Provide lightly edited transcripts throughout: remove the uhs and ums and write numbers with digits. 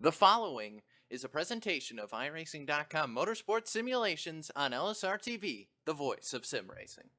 The following is a presentation of iRacing.com Motorsports Simulations on LSRTV, the voice of sim racing.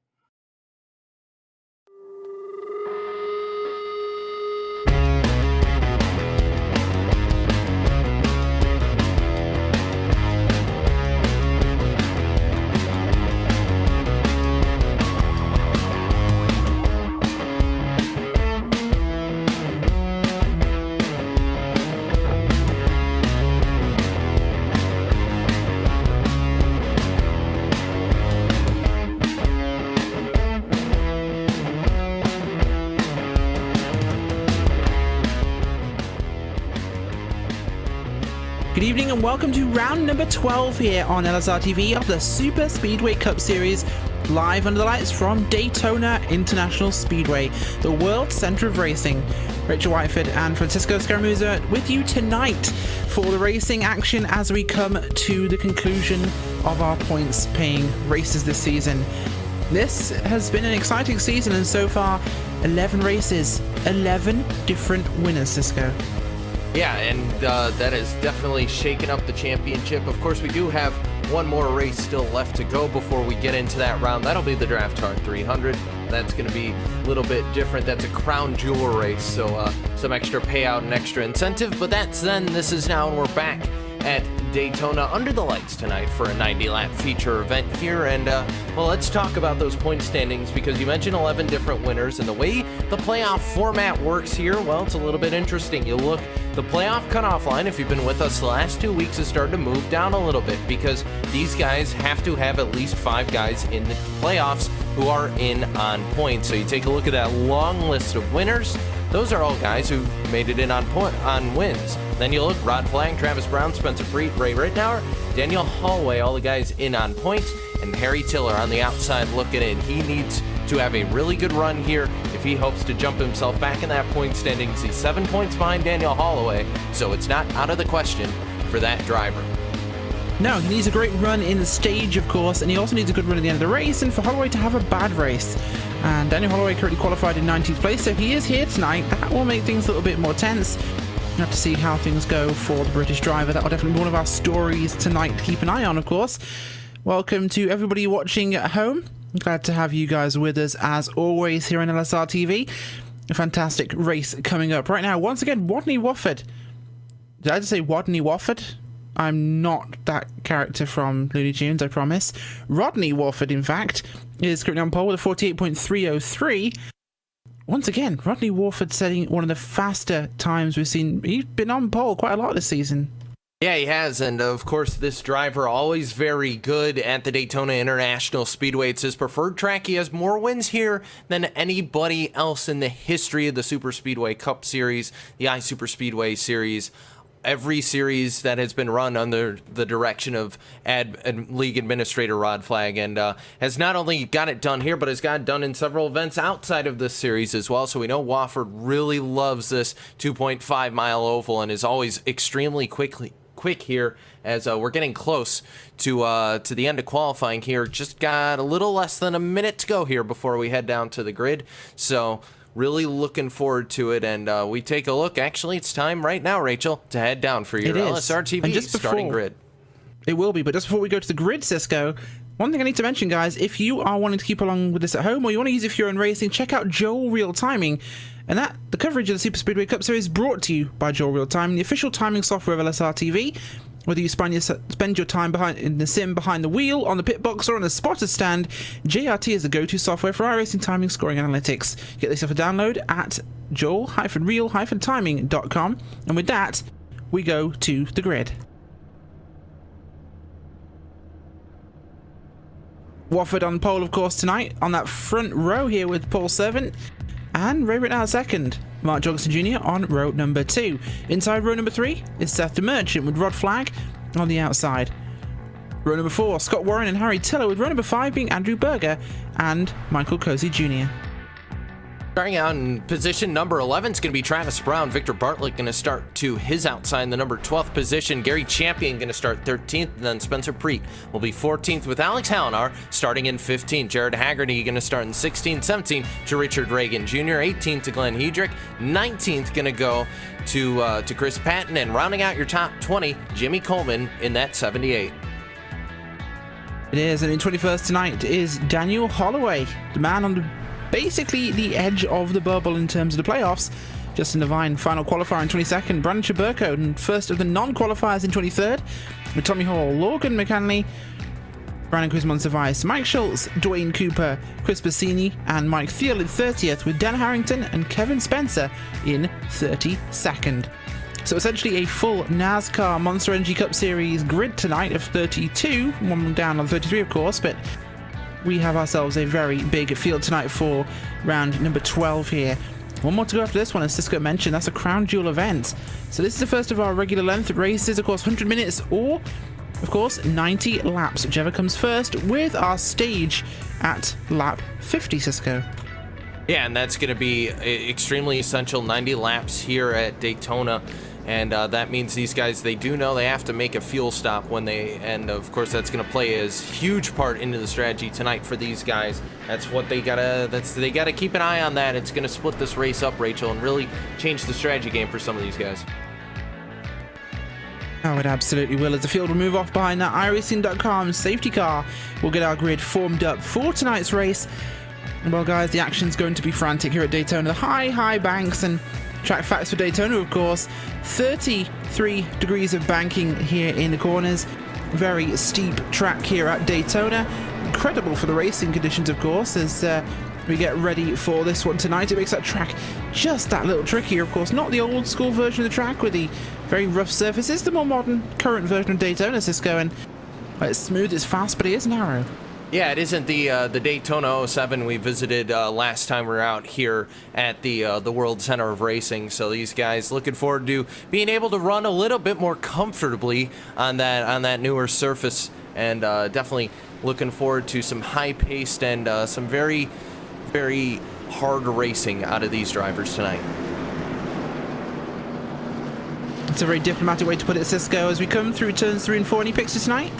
Good evening and welcome to round number 12 here on LSRTV of the Superspeedway Cup Series, live under the lights from Daytona International Speedway, the world center of racing. Rachel Whiteford and Francisco Scaramuza with you tonight for the racing action as we come to the conclusion of our points paying races this season. This has been an exciting season, and so far 11 races, 11 different winners, Cisco. Yeah, and that has definitely shaken up the championship. Of course, we do have one more race still left to go before we get into that round. That'll be the Draft Car 300. That's going to be a little bit different. That's a crown jewel race, so some extra payout and extra incentive. But that's then. This is now, and we're back at Daytona under the lights tonight for a 90-lap feature event here. And, well, let's talk about those point standings, because you mentioned 11 different winners, and the way the playoff format works here, well, it's a little bit interesting. You look, the playoff cutoff line, if you've been with us the last 2 weeks, has started to move down a little bit, because these guys have to have at least 5 guys in the playoffs who are in on points. So you take a look at that long list of winners. Those are all guys who made it in on wins. Then you look, Rod Flag, Travis Brown, Spencer Preet, Ray Rittenauer, Daniel Holloway, all the guys in on points, and Harry Tiller on the outside looking in. He needs to have a really good run here if he hopes to jump himself back in that point standings. He's 7 points behind Daniel Holloway, so it's not out of the question for that driver. No, he needs a great run in the stage, of course, and he also needs a good run at the end of the race, and for Holloway to have a bad race. And Daniel Holloway currently qualified in 19th place, so he is here tonight. That will make things a little bit more tense. We'll have to see how things go for the British driver. That will definitely be one of our stories tonight to keep an eye on, of course. Welcome to everybody watching at home. Glad to have you guys with us, as always, here on LSR TV. A fantastic race coming up right now. Once again, Rodney Wofford. Did I just say Rodney Wofford? I'm not that character from Looney Tunes, I promise. Rodney Wofford, in fact, is currently on pole with a 48.303. Once again, Rodney Wofford setting one of the faster times we've seen. He's been on pole quite a lot this season. Yeah, he has, and of course this driver always very good at the Daytona International Speedway. It's his preferred track. He has more wins here than anybody else in the history of the Superspeedway Cup Series, the iSuperspeedway Series. Every series that has been run under the direction of league administrator Rod Flag, and has not only got it done here, but has got it done in several events outside of this series as well. So we know Wofford really loves this 2.5-mile oval and is always extremely quick here, as we're getting close to the end of qualifying here. Just got a little less than a minute to go here before we head down to the grid. So really looking forward to it, and we take a look. Actually, it's time right now, Rachel, to head down for your LSRTV starting grid. It will be, but just before we go to the grid, Cisco, one thing I need to mention, guys, if you are wanting to keep along with this at home, or you want to use it for your own racing, check out Joel Real Timing. And the coverage of the Superspeedway Cup Series is brought to you by Joel Real Timing, the official timing software of LSRTV. Whether you spend your time in the sim behind the wheel, on the pit box, or on the spotter stand, JRT is the go-to software for iRacing timing scoring analytics. Get this for download at joel-real-timing.com. And with that, we go to the grid. Wofford on pole, of course, tonight on that front row here with Paul Servant and Ray Rittenauer second. Mark Johnson Jr. on row number 2. Inside row number 3 is Seth the Merchant with Rod Flag on the outside. Row number 4, Scott Warren and Harry Tiller, with row number 5 being Andrew Berger and Michael Cozy Jr. Starting out in position number 11 is going to be Travis Brown. Victor Bartlett going to start to his outside in the number 12th position. Gary Champion going to start 13th, and then Spencer Preet will be 14th with Alex Hallinar starting in 15th. Jared Haggerty going to start in 16th, 17th to Richard Reagan Jr., 18th to Glenn Hedrick, 19th going to go to Chris Patton, and rounding out your top 20, Jimmy Coleman in that 78. It is, and in 21st tonight is Daniel Holloway, the man on basically the edge of the bubble in terms of the playoffs. Justin Devine, final qualifier in 22nd. Brandon Chaburko, and first of the non-qualifiers in 23rd. With Tommy Hall, Logan McCanley, Brandon Quizmon-Savais, Mike Schultz, Dwayne Cooper, Chris Bassini, and Mike Thiel in 30th, with Dan Harrington and Kevin Spencer in 32nd. So essentially a full NASCAR Monster Energy Cup Series grid tonight of 32, one down on 33 of course, but we have ourselves a very big field tonight for round number 12 here. One more to go after this one, as Cisco mentioned, that's a Crown Jewel event. So this is the first of our regular length races, of course 100 minutes or, of course, 90 laps, whichever comes first, with our stage at lap 50, Cisco. Yeah, and that's going to be extremely essential, 90 laps here at Daytona. And that means these guys, they do know they have to make a fuel stop when they, and of course that's going to play a huge part into the strategy tonight for these guys. That's what they gotta keep an eye on that. It's going to split this race up, Rachel, and really change the strategy game for some of these guys. Oh, it absolutely will. As the field will move off behind that, iRacing.com safety car will get our grid formed up for tonight's race. Well, guys, the action's going to be frantic here at Daytona. The high banks, and track facts for Daytona, of course, 33 degrees of banking here in the corners. Very steep track here at Daytona. Incredible for the racing conditions, of course, as we get ready for this one tonight. It makes that track just that little trickier, of course. Not the old school version of the track with the very rough surfaces, the more modern, current version of Daytona, Cisco, and it's smooth, it's fast, but it is narrow. Yeah, it isn't the Daytona 07 we visited last time we were out here at the World Center of Racing. So these guys looking forward to being able to run a little bit more comfortably on that newer surface, and definitely looking forward to some high-paced and some very, very hard racing out of these drivers tonight. It's a very diplomatic way to put it, Cisco, as we come through turns 3 and 4. Any picks for tonight?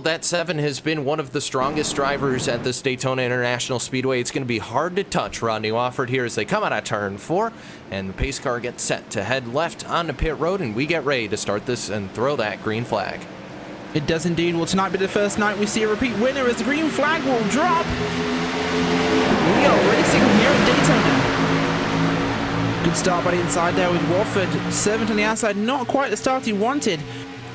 That 7 has been one of the strongest drivers at this Daytona International Speedway. It's going to be hard to touch Rodney Wofford here as they come out of turn 4, and the pace car gets set to head left onto pit road, and we get ready to start this and throw that green flag. It does indeed. Will tonight be the first night we see a repeat winner as the green flag will drop? We are racing here at Daytona. Good start by the inside there with Wofford. Servant on the outside, not quite the start he wanted.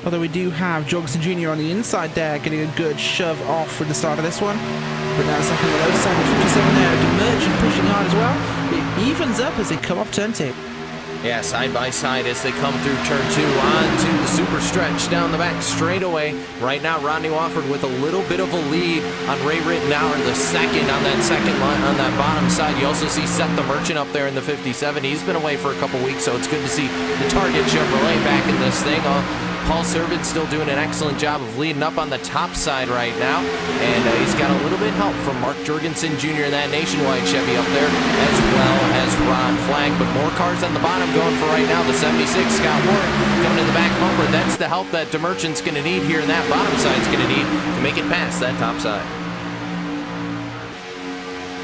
Although we do have Jorgensen Jr. on the inside there, getting a good shove off for the start of this one. But now second on the low side with 57 there. DeMerchant pushing hard as well. It evens up as they come off turn 2. Yeah, side by side as they come through turn 2 onto the super stretch down the back straightaway. Right now, Rodney Wofford with a little bit of a lead on Ray Rittenauer, the second on that second line on that bottom side. You also see Seth the Merchant up there in the 57. He's been away for a couple weeks, so it's good to see the Target Chevrolet back in this thing. Paul Servant still doing an excellent job of leading up on the top side right now, and he's got a little bit of help from Mark Jorgensen Jr. in that Nationwide Chevy up there, as well as Ron Flagg. But more cars on the bottom going for right now. The 76, Scott Warren coming in the back bumper. That's the help that DeMerchant's going to need here, and that bottom side's going to need to make it past that top side.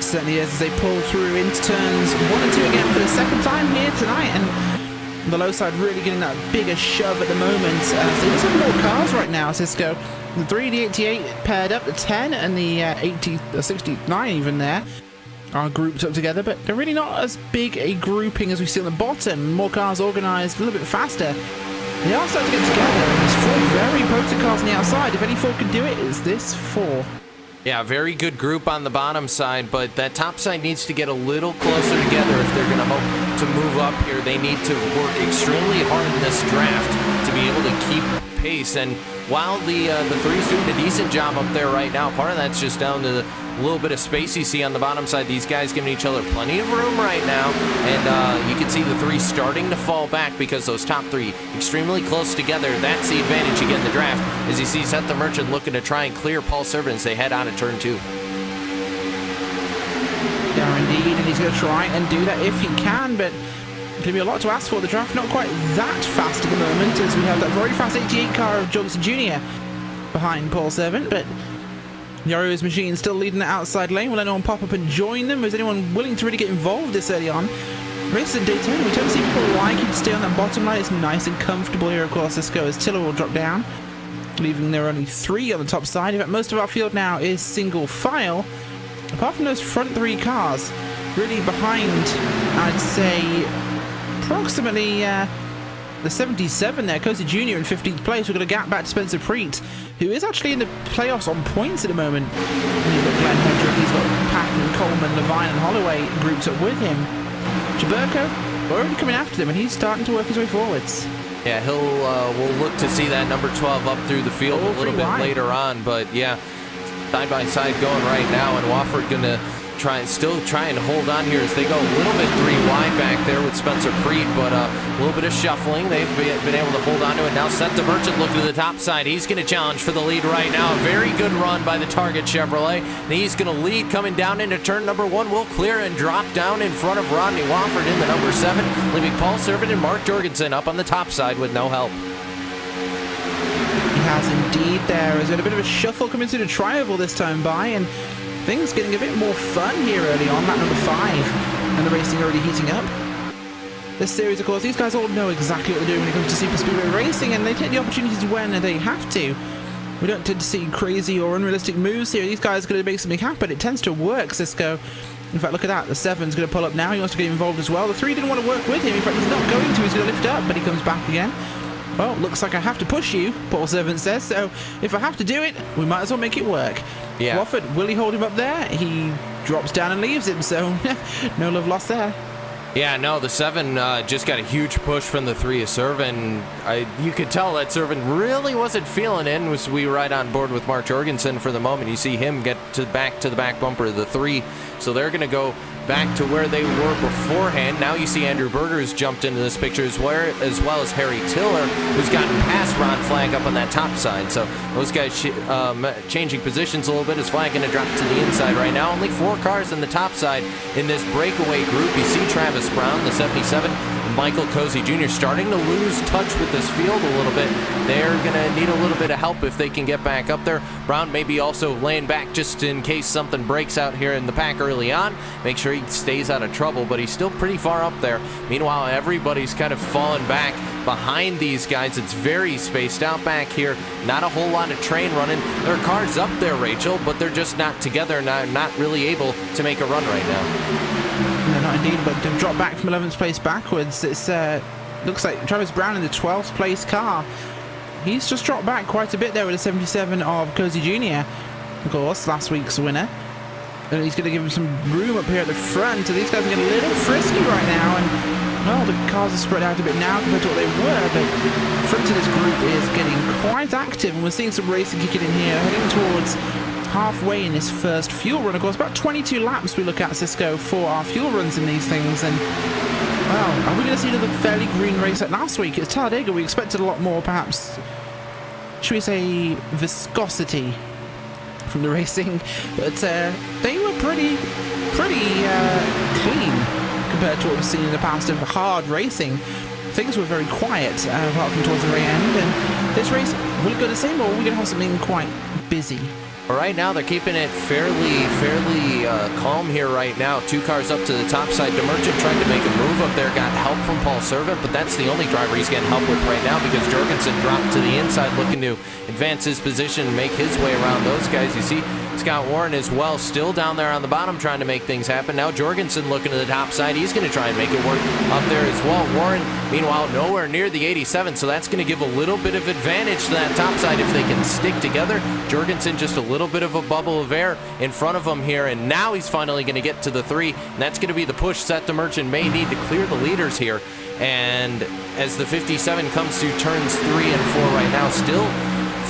Certainly is, as they pull through into turns 1 and 2 again for the second time here tonight, and the low side really getting that bigger shove at the moment. So there's some more cars right now, Cisco. The 3, the 88 paired up, the 10 and the 69 even there are grouped up together, but they're really not as big a grouping as we see on the bottom. More cars organised a little bit faster. They are starting to get together, and there's 4 very potent cars on the outside. If any 4 can do it, it's this 4. Yeah, very good group on the bottom side, but that top side needs to get a little closer together if they're going to hope to move up here. They need to work extremely hard in this draft to be able to keep pace. And while the 3's doing a decent job up there right now, part of that's just down to the little bit of space you see on the bottom side. These guys giving each other plenty of room right now, and you can see the 3 starting to fall back because those top 3 extremely close together. That's the advantage you get in the draft, as you see Seth the Merchant looking to try and clear Paul Servant as they head out of turn 2. Yeah, speed, and he's going to try and do that if he can, but it's going to be a lot to ask for. The draft not quite that fast at the moment, as we have that very fast 88 car of Jorgensen Jr. behind Paul Servant, but Yario's machine still leading the outside lane. Will anyone pop up and join them? Is anyone willing to really get involved this early on? Races at Daytona, we tend to see people liking to stay on that bottom line. It's nice and comfortable here, of course, Cisco, as Tiller will drop down, leaving there only 3 on the top side. In fact, most of our field now is single file, apart from those front 3 cars, really behind, I'd say, approximately the 77 there, Cozy Jr. in 15th place. We've got a gap back to Spencer Preet, who is actually in the playoffs on points at the moment. And you've got Glenn Hendrick, he's got Patton, Coleman, Levine and Holloway grouped up with him. Jaburko already coming after them, and he's starting to work his way forwards. Yeah, we'll look to see that number 12 up through the field a little bit later on, but yeah, side by side going right now, and Wofford gonna still try and hold on here as they go a little bit 3 wide back there with Spencer Preet, but a little bit of shuffling. They've been able to hold on to it. Now Seth DeMerchant looking to the top side. He's going to challenge for the lead right now. A very good run by the Target Chevrolet. And he's going to lead coming down into turn number 1. Will clear and drop down in front of Rodney Wofford in the number 7, leaving Paul Servant and Mark Jorgensen up on the top side with no help. He has indeed there. There's been a bit of a shuffle coming through the tri-oval this time by, and things getting a bit more fun here early on, that number 5, and the racing already heating up. This series, of course, these guys all know exactly what they're doing when it comes to Superspeedway racing, and they take the opportunities when they have to. We don't tend to see crazy or unrealistic moves here. These guys are going to make something happen. It tends to work, Cisco. In fact, look at that. The 7's going to pull up now. He wants to get involved as well. The 3 didn't want to work with him. In fact, he's not going to. He's going to lift up, but he comes back again. Well, looks like I have to push you, Paul Servant says, so if I have to do it, we might as well make it work. Yeah. Wofford, will he hold him up there? He drops down and leaves him, so no love lost there. Yeah, no, the 7 just got a huge push from the 3 of Servant. You could tell that Servant really wasn't feeling it. Was we right on board with Mark Jorgensen for the moment. You see him get to the back bumper of the 3, so they're going to go back to where they were beforehand. Now you see Andrew Berger's jumped into this picture as well as Harry Tiller, who's gotten past Ron Flagg up on that top side. So those guys changing positions a little bit. As Flagg going to drop to the inside right now. Only 4 cars on the top side in this breakaway group. You see Travis Brown, the 77, and Michael Cozy Jr. starting to lose touch with this field a little bit. They're going to need a little bit of help if they can get back up there. Brown maybe also laying back just in case something breaks out here in the pack early on. Make sure he stays out of trouble, but he's still pretty far up there. Meanwhile, everybody's kind of fallen back behind these guys. It's very spaced out back here. Not a whole lot of train running. There are cars up there, Rachel, but they're just not together, not really able to make a run right now. No, not indeed, but they've dropped back from 11th place backwards. It's looks like Travis Brown in the 12th place car. He's just dropped back quite a bit there with a 77 of Cozy Jr., of course, last week's winner. And he's going to give him some room up here at the front. So these guys are getting a little frisky right now. And, well, the cars are spread out a bit now compared to what they were. But the front of this group is getting quite active. And we're seeing some racing kicking in here, heading towards halfway in this first fuel run. Of course, about 22 laps we look at, Cisco, for our fuel runs in these things. And, well, are we going to see another fairly green race like last week? It's Talladega. We expected a lot more, perhaps, should we say, viscosity from the racing, but they were pretty clean compared to what we've seen in the past of hard racing. Things were very quiet apart from towards the very end, and this race, will it go the same, or are we going to have something quite busy? Right now, they're keeping it fairly calm here right now. 2 cars up to the top side. DeMerchant trying to make a move up there. Got help from Paul Servant, but that's the only driver he's getting help with right now because Jorgensen dropped to the inside looking to advance his position and make his way around those guys. You see Scott Warren as well, still down there on the bottom trying to make things happen. Now Jorgensen looking to the top side. He's going to try and make it work up there as well. Warren, meanwhile, nowhere near the 87, so that's going to give a little bit of advantage to that top side if they can stick together. Jorgensen just a little bit of a bubble of air in front of him here, and now he's finally going to get to the 3, and that's going to be the push Seth DeMerchant may need to clear the leaders here. And as the 57 comes through turns 3 and 4 right now, still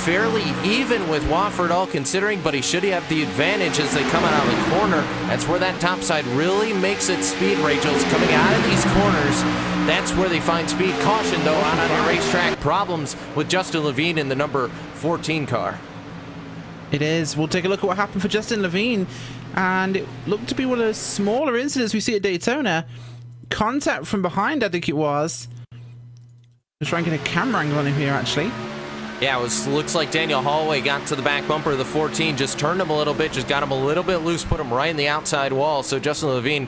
fairly even with Wofford all considering, but he should have the advantage as they come out of the corner. That's where that top side really makes its speed, Rachel's coming out of these corners. That's where they find speed. Caution, though, out on the racetrack. Problems with Justin Levine in the number 14 car. It is. We'll take a look at what happened for Justin Levine. and it looked to be one of those smaller incidents we see at Daytona. Contact from behind, I think it was. Just trying to get a camera angle on him here, actually. Yeah, looks like Daniel Holloway got to the back bumper of the 14, just turned him a little bit, just got him a little bit loose, put him right in the outside wall. So Justin Levine,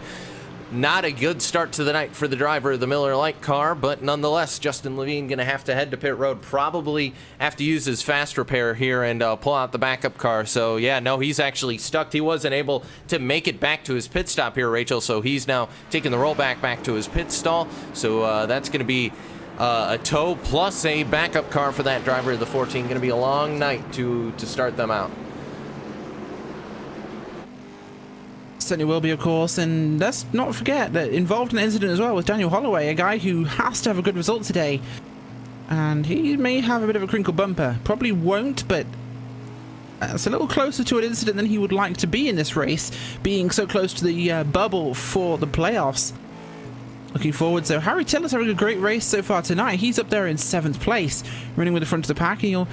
not a good start to the night for the driver of the Miller Lite car, but nonetheless, Justin Levine going to have to head to pit road, probably have to use his fast repair here and pull out the backup car. So yeah, no, he's actually stuck. He wasn't able to make it back to his pit stop here, Rachel, so he's now taking the rollback back to his pit stall. So that's going to be a tow plus a backup car for that driver of the 14. Going to be a long night to start them out. Certainly will be, of course, and let's not forget that involved in the incident as well was Daniel Holloway, a guy who has to have a good result today, and he may have a bit of a crinkle bumper. Probably won't, but it's a little closer to an incident than he would like to be in this race, being so close to the bubble for the playoffs. Looking forward. So Harry Tiller's having a great race so far tonight. He's up there in 7th place, running with the front of the pack, and you'll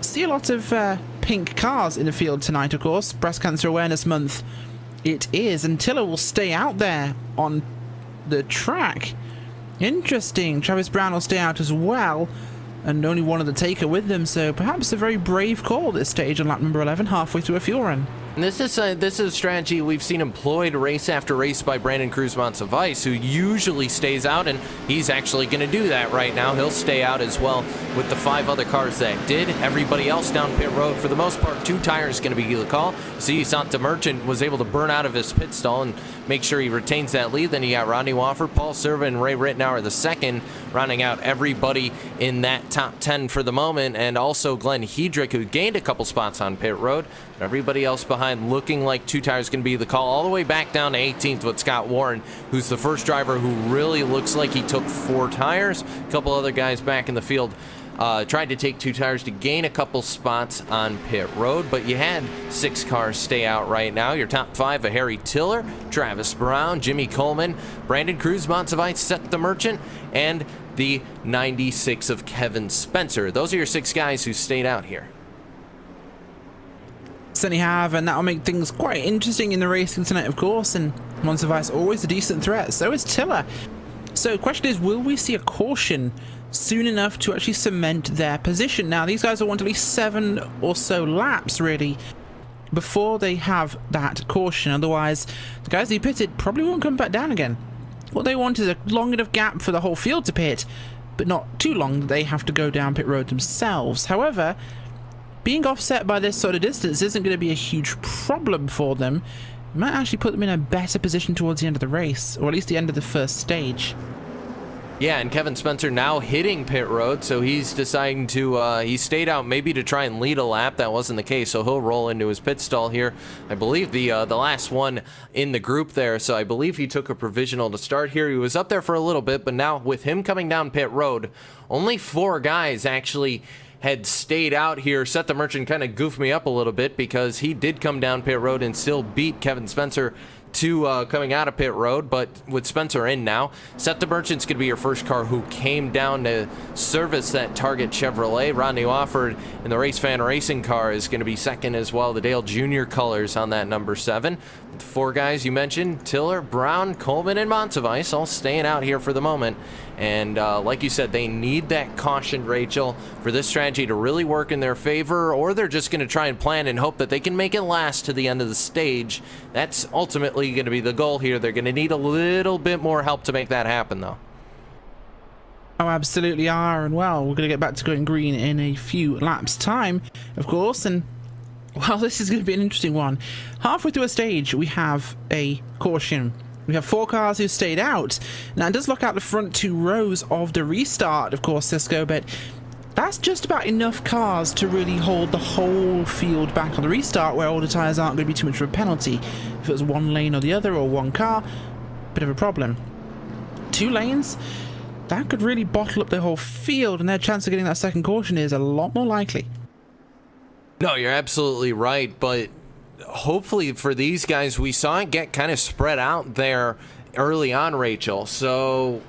see a lot of pink cars in the field tonight, of course. Breast Cancer Awareness Month it is, and Tiller will stay out there on the track. Interesting. Travis Brown will stay out as well, and only one of the taker with them, so perhaps a very brave call at this stage on lap number 11, halfway through a fuel run. And this is a strategy we've seen employed race after race by Brandon Cruz-Monsivais, who usually stays out, and he's actually going to do that right now. He'll stay out as well with the 5 other cars that did. Everybody else down pit road, for the most part, 2 tires going to be the call. See, Santa Merchant was able to burn out of his pit stall and make sure he retains that lead. Then you got Rodney Wofford, Paul Serva, and Ray Rittenauer the second, rounding out everybody in that top 10 for the moment, and also Glenn Hedrick, who gained a couple spots on pit road. Everybody else behind looking like 2 tires going to be the call, all the way back down to 18th with Scott Warren, who's the first driver who really looks like he took 4 tires. A couple other guys back in the field tried to take 2 tires to gain a couple spots on pit road, but you had 6 cars stay out right now. Your top 5 are Harry Tiller, Travis Brown, Jimmy Coleman, Brandon Cruz-Monsivais, Seth the Merchant, and the 96 of Kevin Spencer. Those are your 6 guys who stayed out here. Certainly have, and that'll make things quite interesting in the racing tonight, of course, and Monsivais always a decent threat. So is Tiller. So the question is, will we see a caution soon enough to actually cement their position? Now, these guys will want at least 7 or so laps, really, before they have that caution. Otherwise, the guys who pitted probably won't come back down again. What they want is a long enough gap for the whole field to pit, but not too long that they have to go down pit road themselves. However, being offset by this sort of distance isn't going to be a huge problem for them. It might actually put them in a better position towards the end of the race, or at least the end of the first stage. Yeah, and Kevin Spencer now hitting pit road, so he's deciding to, he stayed out maybe to try and lead a lap. That wasn't the case, so he'll roll into his pit stall here. I believe the last one in the group there, so I believe he took a provisional to start here. He was up there for a little bit, but now with him coming down pit road, only 4 guys actually had stayed out here. Seth the Merchant kind of goofed me up a little bit because he did come down pit road and still beat Kevin Spencer to coming out of pit road, but with Spencer in now, Seth the Merchant's going to be your first car who came down to service that Target Chevrolet. Rodney Wofford in the Race Fan Racing car is going to be second as well. The Dale Jr. colors on that number 7. The 4 guys you mentioned, Tiller, Brown, Coleman, and Monsivais, all staying out here for the moment. And like you said, they need that caution, Rachel, for this strategy to really work in their favor, or they're just going to try and plan and hope that they can make it last to the end of the stage. That's ultimately going to be the goal here. They're going to need a little bit more help to make that happen, though. Oh, absolutely are. And well, we're going to get back to going green in a few laps' time, of course. And well, this is going to be an interesting one. Halfway through a stage, we have a caution. We have 4 cars who stayed out. Now, it does lock out the front 2 rows of the restart, of course, Cisco, but that's just about enough cars to really hold the whole field back on the restart, where all the tyres aren't going to be too much of a penalty. If it was 1 lane or the other, or 1 car, bit of a problem. 2 lanes, that could really bottle up the whole field, and their chance of getting that second caution is a lot more likely. No, you're absolutely right, but hopefully for these guys, we saw it get kind of spread out there early on, Rachel. So,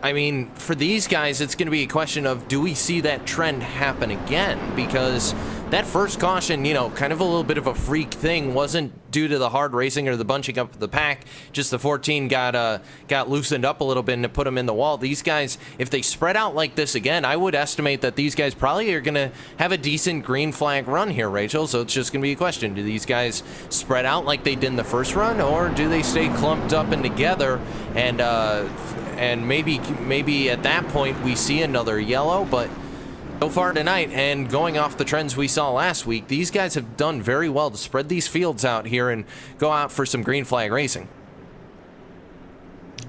I mean, for these guys, it's going to be a question of, do we see that trend happen again? Because that first caution, you know, kind of a little bit of a freak thing, wasn't due to the hard racing or the bunching up of the pack. Just the 14 got loosened up a little bit and it put them in the wall. These guys, if they spread out like this again, I would estimate that these guys probably are going to have a decent green flag run here, Rachel. So it's just going to be a question. Do these guys spread out like they did in the first run, or do they stay clumped up and together? And maybe at that point we see another yellow, but so far tonight, and going off the trends we saw last week, these guys have done very well to spread these fields out here and go out for some green flag racing.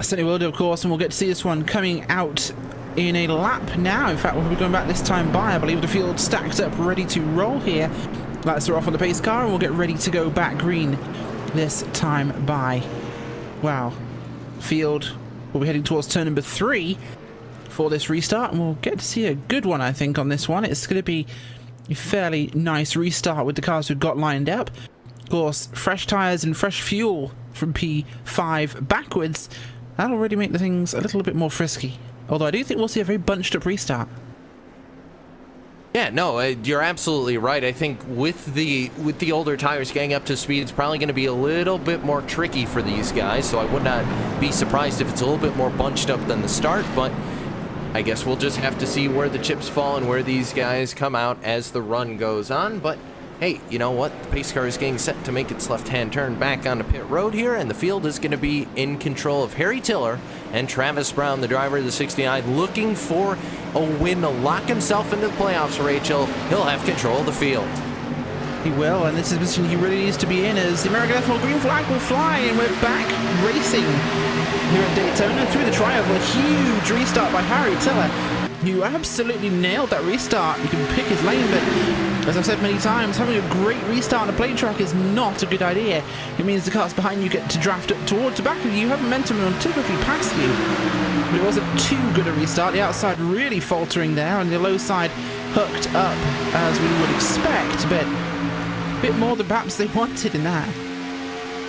Certainly will do, of course, and we'll get to see this one coming out in a lap now. In fact, we'll be going back this time by, I believe the field stacked up, ready to roll here. Lights are off on the pace car, and we'll get ready to go back green this time by. Wow. Field will be heading towards turn number 3 for this restart, and we'll get to see a good one, I think, on this one. It's going to be a fairly nice restart with the cars we've got lined up. Of course, fresh tyres and fresh fuel from P5 backwards. That'll really make the things a little bit more frisky. Although I do think we'll see a very bunched up restart. Yeah, no, you're absolutely right. I think with the older tires getting up to speed, it's probably going to be a little bit more tricky for these guys. So I would not be surprised if it's a little bit more bunched up than the start, but I guess we'll just have to see where the chips fall and where these guys come out as the run goes on. But hey, you know what? The pace car is getting set to make its left-hand turn back onto pit road here, and the field is going to be in control of Harry Tiller and Travis Brown, the driver of the 69, looking for a win to lock himself into the playoffs, Rachel. He'll have control of the field. He will, and this is the position he really needs to be in, as the American F1 green flag will fly, and we're back racing here at Daytona through the trioval. A huge restart by Harry Tiller, who absolutely nailed that restart. You can pick his lane, but as I've said many times, having a great restart on a plate track is not a good idea. It means the cars behind you get to draft up towards the back of you, have momentum and typically pass you. But it wasn't too good a restart. The outside really faltering there, and the low side hooked up as we would expect, but a bit more than perhaps they wanted in that.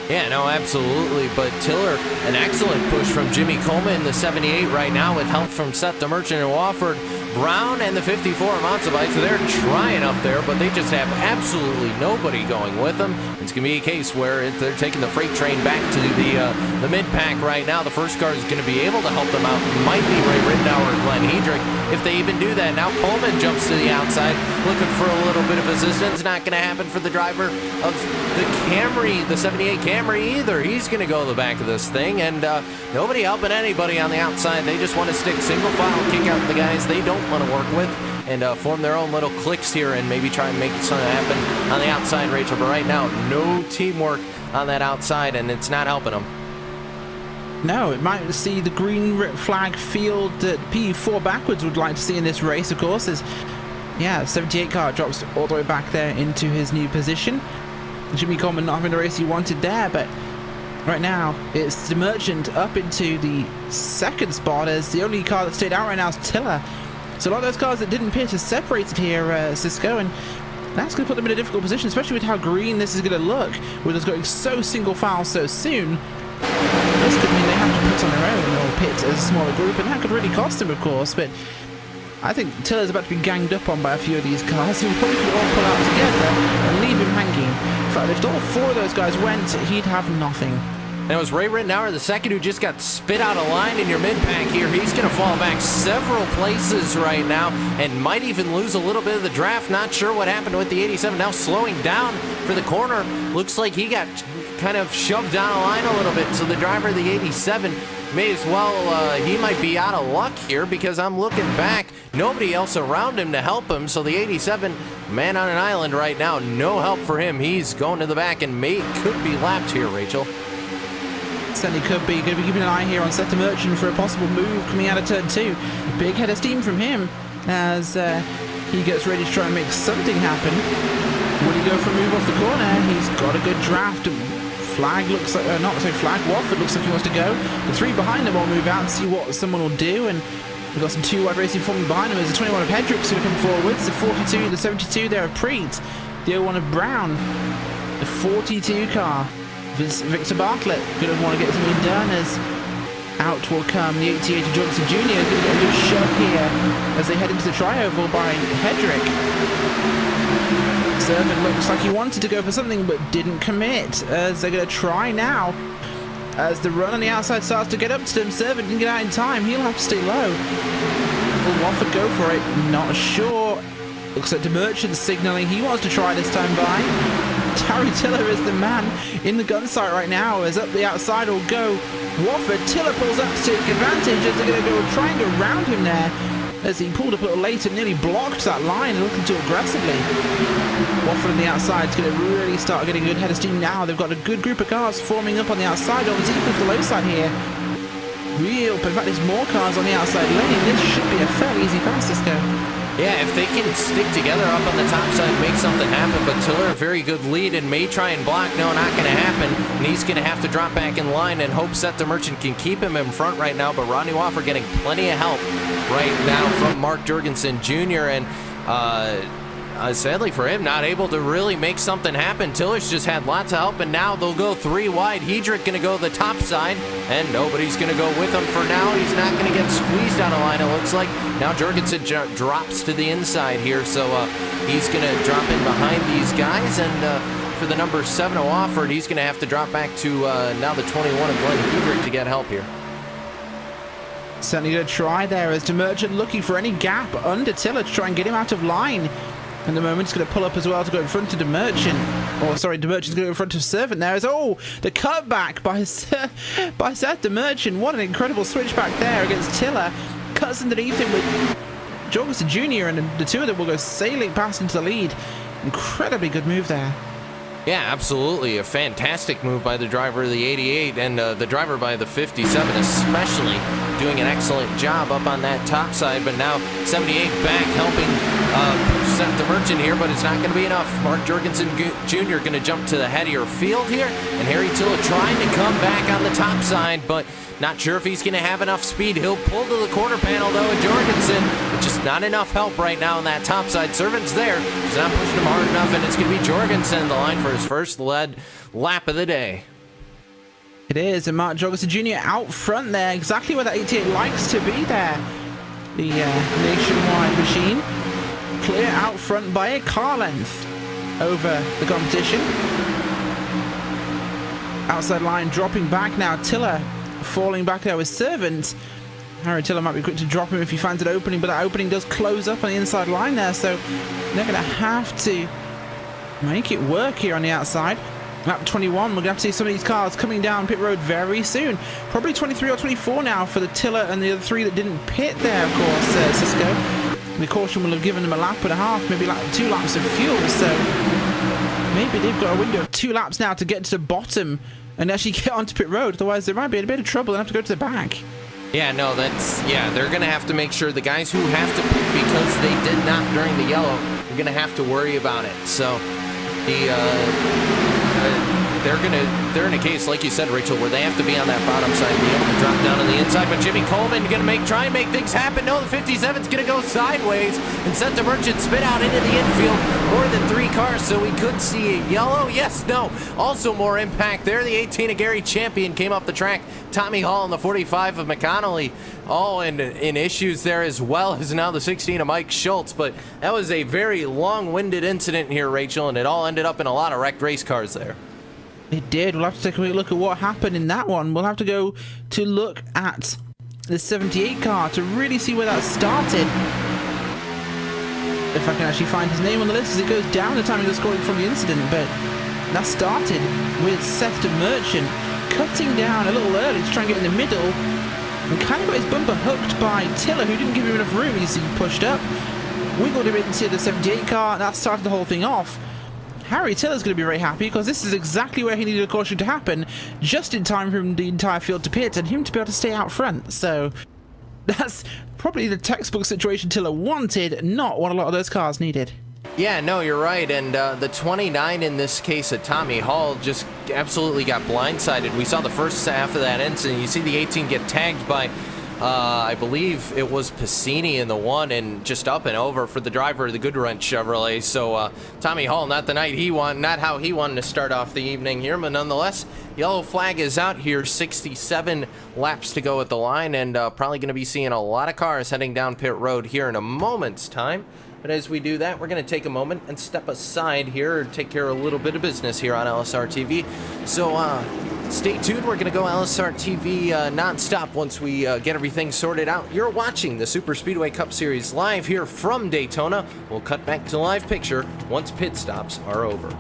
Yeah, no, absolutely. But Tiller, an excellent push from Jimmy Coleman in the 78 right now with help from Seth the Merchant and Wofford. Brown and the 54 Monzabites, they're trying up there, but they just have absolutely nobody going with them. It's going to be a case where they're taking the freight train back to the mid-pack right now. The first car is going to be able to help them out. Might be Ray Rittenauer or Glenn Hedrick if they even do that. Now Coleman jumps to the outside, looking for a little bit of assistance. Not going to happen for the driver of the Camry, the 78 Camry either. He's going to go to the back of this thing, and nobody helping anybody on the outside. They just want to stick single file, kick out the guys they don't want to work with, and form their own little cliques here and maybe try and make something happen on the outside, Rachel. But right now, no teamwork on that outside, and it's not helping them. No, it might see the green flag field that P4 backwards would like to see in this race, of course. Is, yeah, 78 car drops all the way back there into his new position. Jimmy Coleman not having the race he wanted there, but right now it's the Merchant up into the second spot, as the only car that stayed out right now is Tiller. So a lot of those cars that didn't pit are separated here, Cisco, and that's going to put them in a difficult position, especially with how green this is going to look, with us going so single file so soon. This could mean they have to pit on their own or pit as a smaller group, and that could really cost them, of course. But I think Tiller's about to be ganged up on by a few of these cars who probably could all pull out together and leave him hanging. In fact, if all 4 of those guys went, he'd have nothing. And it was Ray Rittenauer, the second, who just got spit out of line in your mid-pack here. He's going to fall back several places right now and might even lose a little bit of the draft. Not sure what happened with the 87. Now slowing down for the corner. Looks like he got kind of shoved down a line a little bit. So the driver of the 87 may as well, he might be out of luck here, because I'm looking back. Nobody else around him to help him. So the 87, man on an island right now. No help for him. He's going to the back and could be lapped here, Rachel. Certainly could be. Going to be keeping an eye here on Seth the Merchant for a possible move coming out of turn 2. Big head of steam from him as he gets ready to try and make something happen. Will he go for a move off the corner? He's got a good draft. Flag looks like, not so Flag, Wofford looks like he wants to go. The 3 behind him will move out and see what someone will do, and we've got some 2 wide racing forming behind him. There's the 21 of Hedrick's going to come forwards, the 42, the 72 there of Preet, the 01 of Brown, the 42 car. Victor Bartlett going to want to get something done, as out will come the 88 of Johnson Jr. Going to get a good shove here as they head into the trioval by Hedrick. Servant looks like he wanted to go for something but didn't commit, as they're going to try now. As the run on the outside starts to get up to them, Servant didn't get out in time. He'll have to stay low. Will Wofford go for it? Not sure. Looks like DeMerchant signaling he wants to try this time by. Harry Tiller is the man in the gun sight right now, as up the outside will go Wofford. Tiller pulls up to take advantage as they're going to go try and go around him there, as he pulled up a little late and nearly blocked that line, looking too aggressively. Wofford on the outside is going to really start getting a good head of steam now. They've got a good group of cars forming up on the outside, almost equal to the low side here. But in fact, there's more cars on the outside lane. This should be a fairly easy pass, Cisco. Yeah, if they can stick together up on the top side, make something happen. But Tiller, a very good lead, and may try and block. No, not going to happen. And he's going to have to drop back in line and hope Seth DeMerchant can keep him in front right now. But Rodney Wofford getting plenty of help right now from Mark Jorgensen Jr. And sadly for him, not able to really make something happen. Tiller's just had lots of help, and now they'll go 3 wide. Hedrick going to go the top side, and nobody's going to go with him for now. He's not going to get squeezed on a line, it looks like. Now Jorgensen drops to the inside here, so he's going to drop in behind these guys, and for the number 7 of Wofford, he's going to have to drop back to now the 21 of Glenn Hedrick to get help here. Certainly going to try there, as DeMerchant looking for any gap under Tiller to try and get him out of line. And the moment he's going to pull up as well to go in front of DeMerchant. Or sorry, DeMerchant's going to go in front of Servant there. As the cutback by Seth DeMerchant. What an incredible switchback there against Tiller. Cuts underneath him with Jorgensen Jr. and the two of them will go sailing past into the lead. Incredibly good move there. Yeah, absolutely. A fantastic move by the driver of the 88 and the driver by the 57 especially doing an excellent job up on that top side. But now 78 back helping Seth DeMerchant here, but it's not going to be enough. Mark Jorgensen Jr. going to jump to the headier field here, and Harry Tiller trying to come back on the top side, but not sure if he's going to have enough speed. He'll pull to the quarter panel though, and Jorgensen, but just not enough help right now on that top side. Servant's there, he's not pushing him hard enough, and it's going to be Jorgensen the line for his first lead lap of the day. It is, and Mark Jorgensen Jr. out front there, exactly where that 88 likes to be there. The nationwide machine. Clear out front by a car length over the competition. Outside line dropping back now. Tiller falling back there with Servant. Harry Tiller might be quick to drop him if he finds an opening, but that opening does close up on the inside line there, so they're going to have to make it work here on the outside. Lap 21, we're going to have to see some of these cars coming down pit road very soon. Probably 23 or 24 now for the Tiller and the other 3 that didn't pit there, of course, Cisco. The caution will have given them a lap and a half, maybe like 2 laps of fuel, so maybe they've got a window of 2 laps now to get to the bottom and actually get onto pit road. Otherwise, there might be a bit of trouble and have to go to the back. Yeah, no, they're going to have to make sure the guys who have to pit because they did not during the yellow are going to have to worry about it. So they're in a case, like you said, Rachel, where they have to be on that bottom side, be able to drop down on the inside. But Jimmy Coleman going to try and make things happen. No, the 57's going to go sideways and Seth DeMerchant spit out into the infield. More than 3 cars, so we could see a yellow. Yes, no. Also more impact there. The 18 of Gary Champion came up the track. Tommy Hall and the 45 of McConnelly all in issues there, as well as now the 16 of Mike Schultz. But that was a very long-winded incident here, Rachel, and it all ended up in a lot of wrecked race cars there. It did. We'll have to take a quick look at what happened in that one. We'll have to go to look at the 78 car to really see where that started. If I can actually find his name on the list as it goes down the timing of scoring from the incident. But that started with Seth DeMerchant cutting down a little early to try and get in the middle, and kind of got his bumper hooked by Tiller, who didn't give him enough room. He pushed up, wiggled him into the 78 car, and that started the whole thing off. Harry Tiller's going to be very happy because this is exactly where he needed a caution to happen, just in time for the entire field to pit and him to be able to stay out front. So that's probably the textbook situation Tiller wanted, not what a lot of those cars needed. Yeah, no, you're right. And the 29 in this case of Tommy Hall just absolutely got blindsided. We saw the first half of that incident. You see the 18 get tagged by I believe it was Piscini in the one and just up and over for the driver of the Goodrun Chevrolet. So Tommy Hall, not the night he won, not how he wanted to start off the evening here, but nonetheless, yellow flag is out here. 67 laps to go at the line, and probably going to be seeing a lot of cars heading down pit road here in a moment's time. But as we do that, we're going to take a moment and step aside here, take care of a little bit of business here on LSRTV. So stay tuned. We're going to go LSRTV nonstop once we get everything sorted out. You're watching the Superspeedway Cup Series live here from Daytona. We'll cut back to live picture once pit stops are over.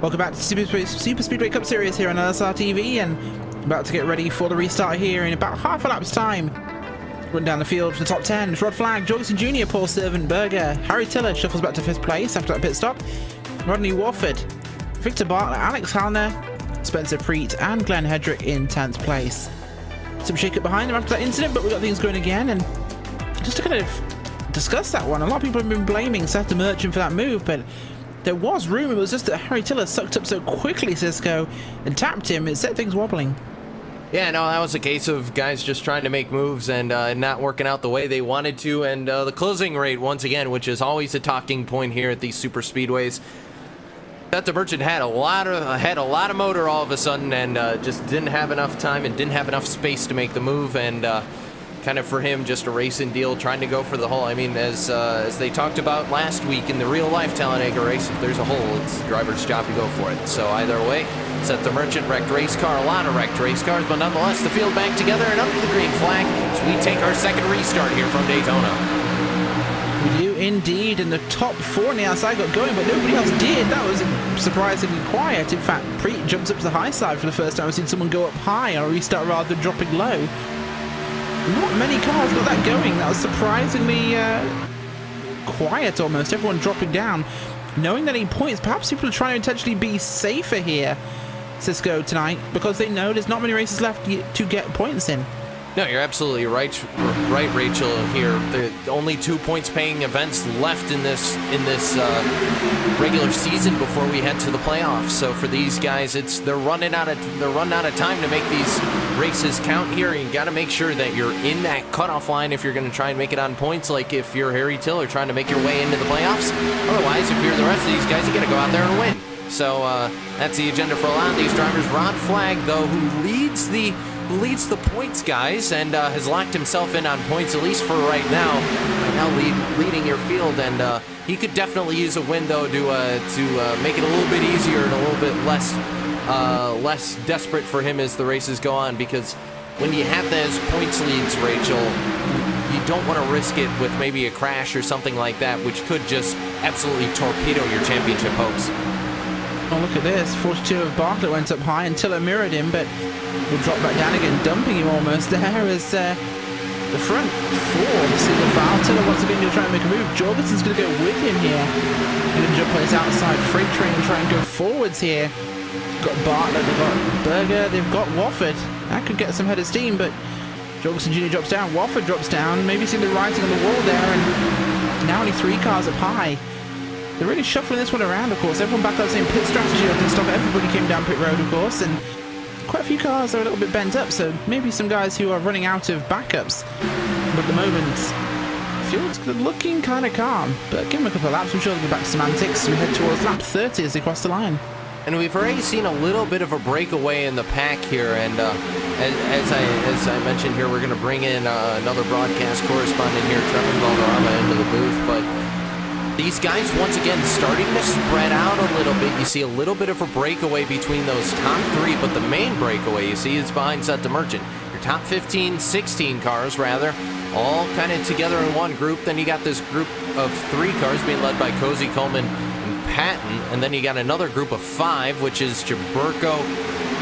Welcome back to Super Speedway Cup Series here on LSRTV, and about to get ready for the restart here in about half a lap's time. Run down the field for the top 10. Rod Flag, Jorgensen Jr., Paul Servant, Berger, Harry Tiller shuffles back to 5th place after that pit stop. Rodney Warford, Victor Bartlett, Alex Hallner, Spencer Preet, and Glenn Hedrick in 10th place. Some shake-up behind them after that incident, but we got things going again, and just to kind of discuss that one, a lot of people have been blaming Seth the Merchant for that move, but there was room. It was just that Harry Tiller sucked up so quickly, Cisco, and tapped him. It set things wobbling. Yeah, no, that was a case of guys just trying to make moves and not working out the way they wanted to. And the closing rate, once again, which is always a talking point here at these super speedways, that the Merchant had a lot of motor all of a sudden, and just didn't have enough time and didn't have enough space to make the move. And kind of for him, just a racing deal, trying to go for the hole. I mean, as they talked about last week in the real-life Talladega race, if there's a hole, it's the driver's job to go for it. So either way, Seth the Merchant wrecked race car, a lot of wrecked race cars, but nonetheless, the field back together and under the green flag as we take our second restart here from Daytona. We do indeed, and the top 4 on the outside got going, but nobody else did. That was surprisingly quiet. In fact, Preet jumps up to the high side for the first time. I've seen someone go up high on a restart rather than dropping low. Not many cars got that going. That was surprisingly quiet almost. Everyone dropping down. Knowing that he points, perhaps people are trying to intentionally be safer here, Cisco, tonight, because they know there's not many races left to get points in. No, you're absolutely right, Rachel. Here, the only 2 points-paying events left in this regular season before we head to the playoffs. So for these guys, they're running out of time to make these races count here. You got to make sure that you're in that cutoff line if you're going to try and make it on points. Like if you're Harry Tiller trying to make your way into the playoffs. Otherwise, if you're the rest of these guys, you got to go out there and win. So that's the agenda for a lot of these drivers. Rod Flag, though, who leads the points, guys, and has locked himself in on points, at least for right now. Leading your field, and he could definitely use a win, though, to make it a little bit easier and a little bit less desperate for him as the races go on, because when you have those points leads, Rachel, you don't want to risk it with maybe a crash or something like that, which could just absolutely torpedo your championship hopes. Oh, look at this. 42 of Bartlett went up high and Tiller mirrored him, but will drop back down again, dumping him almost there as the front 4 single foul. Tiller once again going to try and make a move. Jorgensen's going to go with him here. Going to jump on his outside freight train and try and go forwards here. Got Bartlett, they've got Berger, they've got Wofford. That could get some head of steam, but Jorgensen Jr. drops down, Wofford drops down. Maybe seeing the writing on the wall there, and now only 3 cars up high. They're really shuffling this one around, of course. Everyone back up the same pit strategy up and stop. Everybody came down pit road, of course, and quite a few cars are a little bit bent up, so maybe some guys who are running out of backups. But at the moment, field's looking kind of calm. But give them a couple of laps, I'm sure they'll be back to semantics. We head towards lap 30 as they cross the line. And we've already seen a little bit of a breakaway in the pack here, and as I mentioned here, we're going to bring in another broadcast correspondent here, Trevor Valderrama, into the booth, but these guys, once again, starting to spread out a little bit. You see a little bit of a breakaway between those top 3, but the main breakaway you see is behind Seth the Merchant. Your top 15, 16 cars, rather, all kind of together in one group. Then you got this group of 3 cars being led by Cozy, Coleman, and Patton. And then you got another group of 5, which is Jaburko,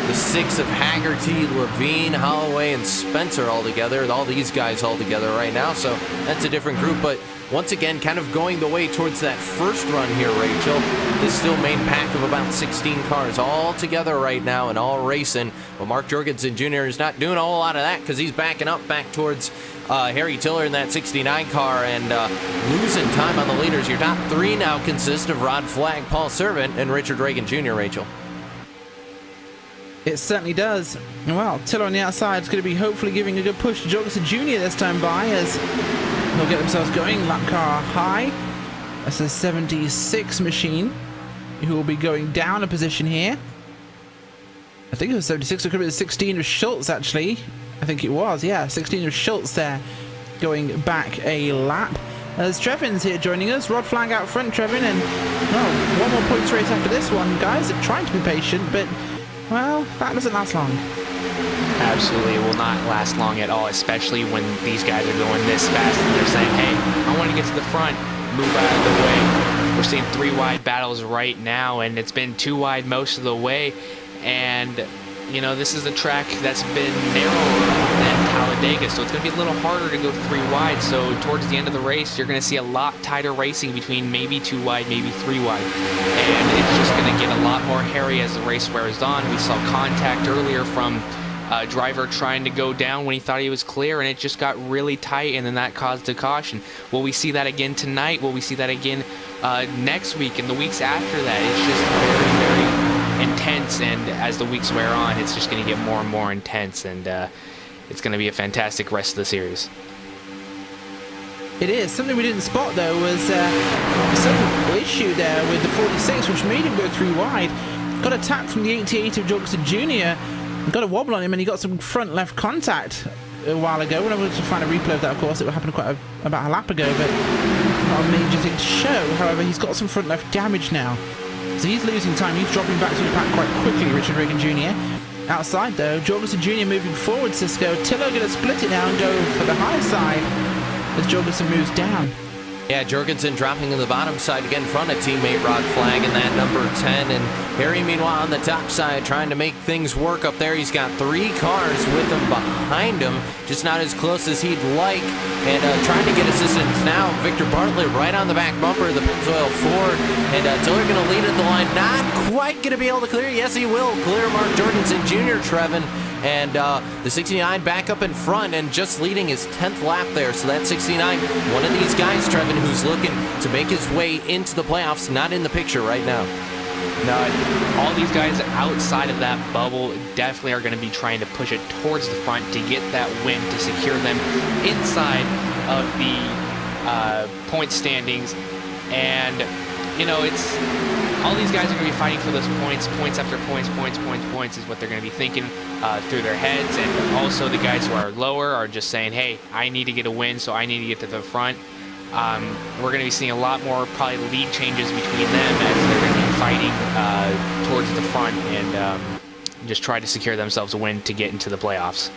the 6 of Haggerty, Levine, Holloway, and Spencer all together. All these guys all together right now. So that's a different group, but once again, kind of going the way towards that first run here, Rachel. This still main pack of about 16 cars all together right now and all racing. Well, Mark Jorgensen Jr. is not doing a whole lot of that because he's backing up back towards Harry Tiller in that 69 car and losing time on the leaders. Your top 3 now consist of Rod Flag, Paul Servant, and Richard Reagan Jr., Rachel. It certainly does. Well, Tiller on the outside is going to be hopefully giving a good push to Jorgensen Jr. this time by as they'll get themselves going. Lap car high. That's a 76 machine who will be going down a position here. I think it was 76. It could be 16 of Schultz, actually. I think it was, yeah. 16 of Schultz there going back a lap. As Trevin's here joining us. Rod Flag out front, Trevin. And, well, one more points race after this one. Guys are trying to be patient, but, well, that doesn't last long. Absolutely, it will not last long at all, especially when these guys are going this fast and they're saying, hey, I want to get to the front, move out of the way. we're seeing 3 wide battles right now, and it's been 2 wide most of the way. And you know, this is a track that's been narrower than Talladega, so it's going to be a little harder to go 3 wide. So towards the end of the race, you're going to see a lot tighter racing between maybe 2 wide, maybe 3 wide. And it's just going to get a lot more hairy as the race wears on. We saw contact earlier from a driver trying to go down when he thought he was clear, and it just got really tight, and then that caused a caution. Will we see that again tonight? Will we see that again next week and the weeks after that? It's just very, very intense, and as the weeks wear on, it's just going to get more and more intense, and it's going to be a fantastic rest of the series. It is. Something we didn't spot though was some issue there with the 46, which made him go 3 wide. Got attacked from the 88 of Jorgensen Jr. Got a wobble on him, and he got some front left contact a while ago. When I wanted to find a replay of that, of course, it happened about a lap ago, but not a major thing to show. However, he's got some front left damage now. So he's losing time. He's dropping back to the pack quite quickly, Richard Reagan Jr. Outside, though, Jorgensen Jr. moving forward, Cisco. Tillo going to split it now and go for the high side as Jorgensen moves down. Yeah, Jorgensen dropping in the bottom side to get in front of teammate Rod Flag in that number 10. And Harry, meanwhile, on the top side, trying to make things work up there. He's got 3 cars with him behind him, just not as close as he'd like. And trying to get assistance now. Victor Bartlett right on the back bumper, the Pennzoil Ford. And Tiller going to lead at the line. Not quite going to be able to clear. Yes, he will. Clear Mark Jorgensen Jr., Trevin. And the 69 back up in front and just leading his 10th lap there. So that 69, one of these guys, Trevin, who's looking to make his way into the playoffs, not in the picture right now. No, all these guys outside of that bubble definitely are going to be trying to push it towards the front to get that win, to secure them inside of the point standings. And, you know, it's all these guys are going to be fighting for those points after points is what they're going to be thinking through their heads. And also the guys who are lower are just saying, hey, I need to get a win, so I need to get to the front. We're going to be seeing a lot more probably lead changes between them as they're going to be fighting towards the front and just try to secure themselves a win to get into the playoffs.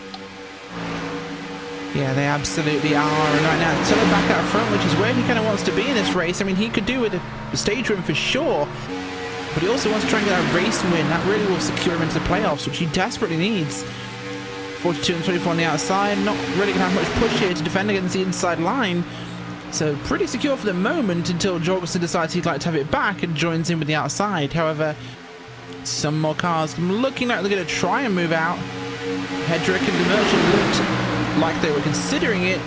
Yeah, they absolutely are. And right now, Tiller back out front, which is where he kind of wants to be in this race. I mean, he could do with a stage win for sure, but he also wants to try and get a race win. That really will secure him into the playoffs, which he desperately needs. 42 and 24 on the outside. Not really going to have much push here to defend against the inside line. So pretty secure for the moment until Jorgensen decides he'd like to have it back and joins in with the outside. However, some more cars looking like they're going to try and move out. Hedrick and Demerchant looked like they were considering it.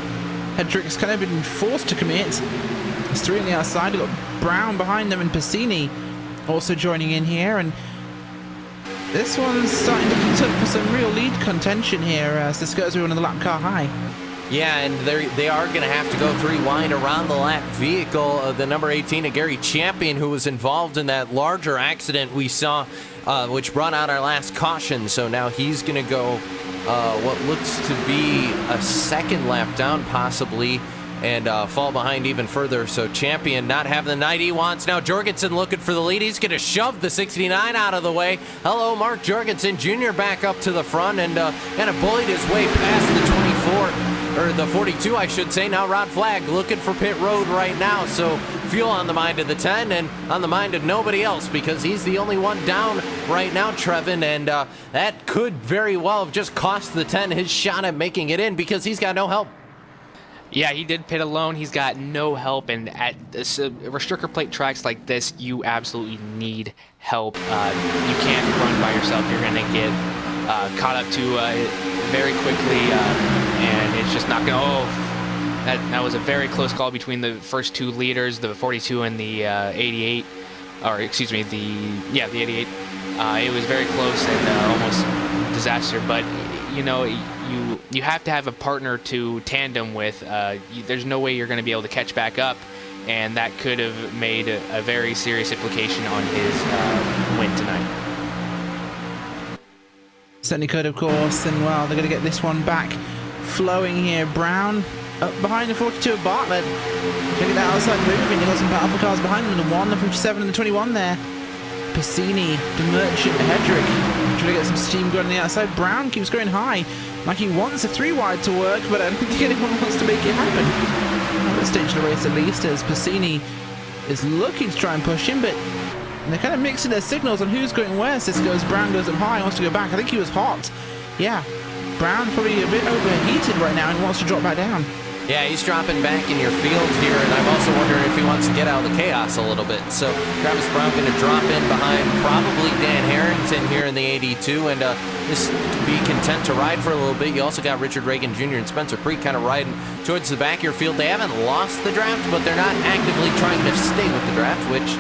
Hedrick's kind of been forced to commit. There's 3 on the outside. We've got Brown behind them and Piscini also joining in here. And this one's starting to look for some real lead contention here. Cisco's running the lap car high. Yeah, and they are going to have to go 3 wide around the lap vehicle. The number 18 of Gary Champion, who was involved in that larger accident we saw, which brought out our last caution. So now he's going to go what looks to be a 2nd lap down possibly, and fall behind even further. So Champion not having the night he wants. Now Jorgensen looking for the lead. He's going to shove the 69 out of the way. Hello, Mark Jorgensen Jr. back up to the front and kind of bullied his way past the 24. Or the 42, I should say. Now Rod Flag looking for pit road right now. So fuel on the mind of the 10 and on the mind of nobody else, because he's the only one down right now, Trevin. And that could very well have just cost the 10 his shot at making it in, because he's got no help. Yeah, he did pit alone. He's got no help, and at restrictor plate tracks like this, you absolutely need help. You can't run by yourself. You're going to get caught up to very quickly, and it's just not going to... That was a very close call between the first 2 leaders, the 42 and the 88, or excuse me, the 88. It was very close and almost disaster, but you know, you have to have a partner to tandem with. There's no way you're going to be able to catch back up, and that could have made a very serious implication on his win tonight. Certainly could, of course, and well, they're going to get this one back flowing here. Brown up behind the 42 of Bartlett. Look at that outside moving. They've got some powerful cars behind them. The 1, the 57, and the 21 there. Piscini, Demerchant, Hedrick trying to get some steam going on the outside. Brown keeps going high, like he wants a 3 wide to work, but I don't think anyone wants to make it happen. At this stage of the race, at least, as Piscini is looking to try and push him, but they're kind of mixing their signals on who's going where. So this goes, Brown goes up high, wants to go back. I think he was hot. Yeah, Brown's probably a bit overheated right now and wants to drop back down. Yeah, he's dropping back in your field here, and I'm also wondering if he wants to get out of the chaos a little bit. So Travis Brown going to drop in behind probably Dan Harrington here in the 82, and just be content to ride for a little bit. You also got Richard Reagan Jr. and Spencer Preet kind of riding towards the back of your field. They haven't lost the draft, but they're not actively trying to stay with the draft, which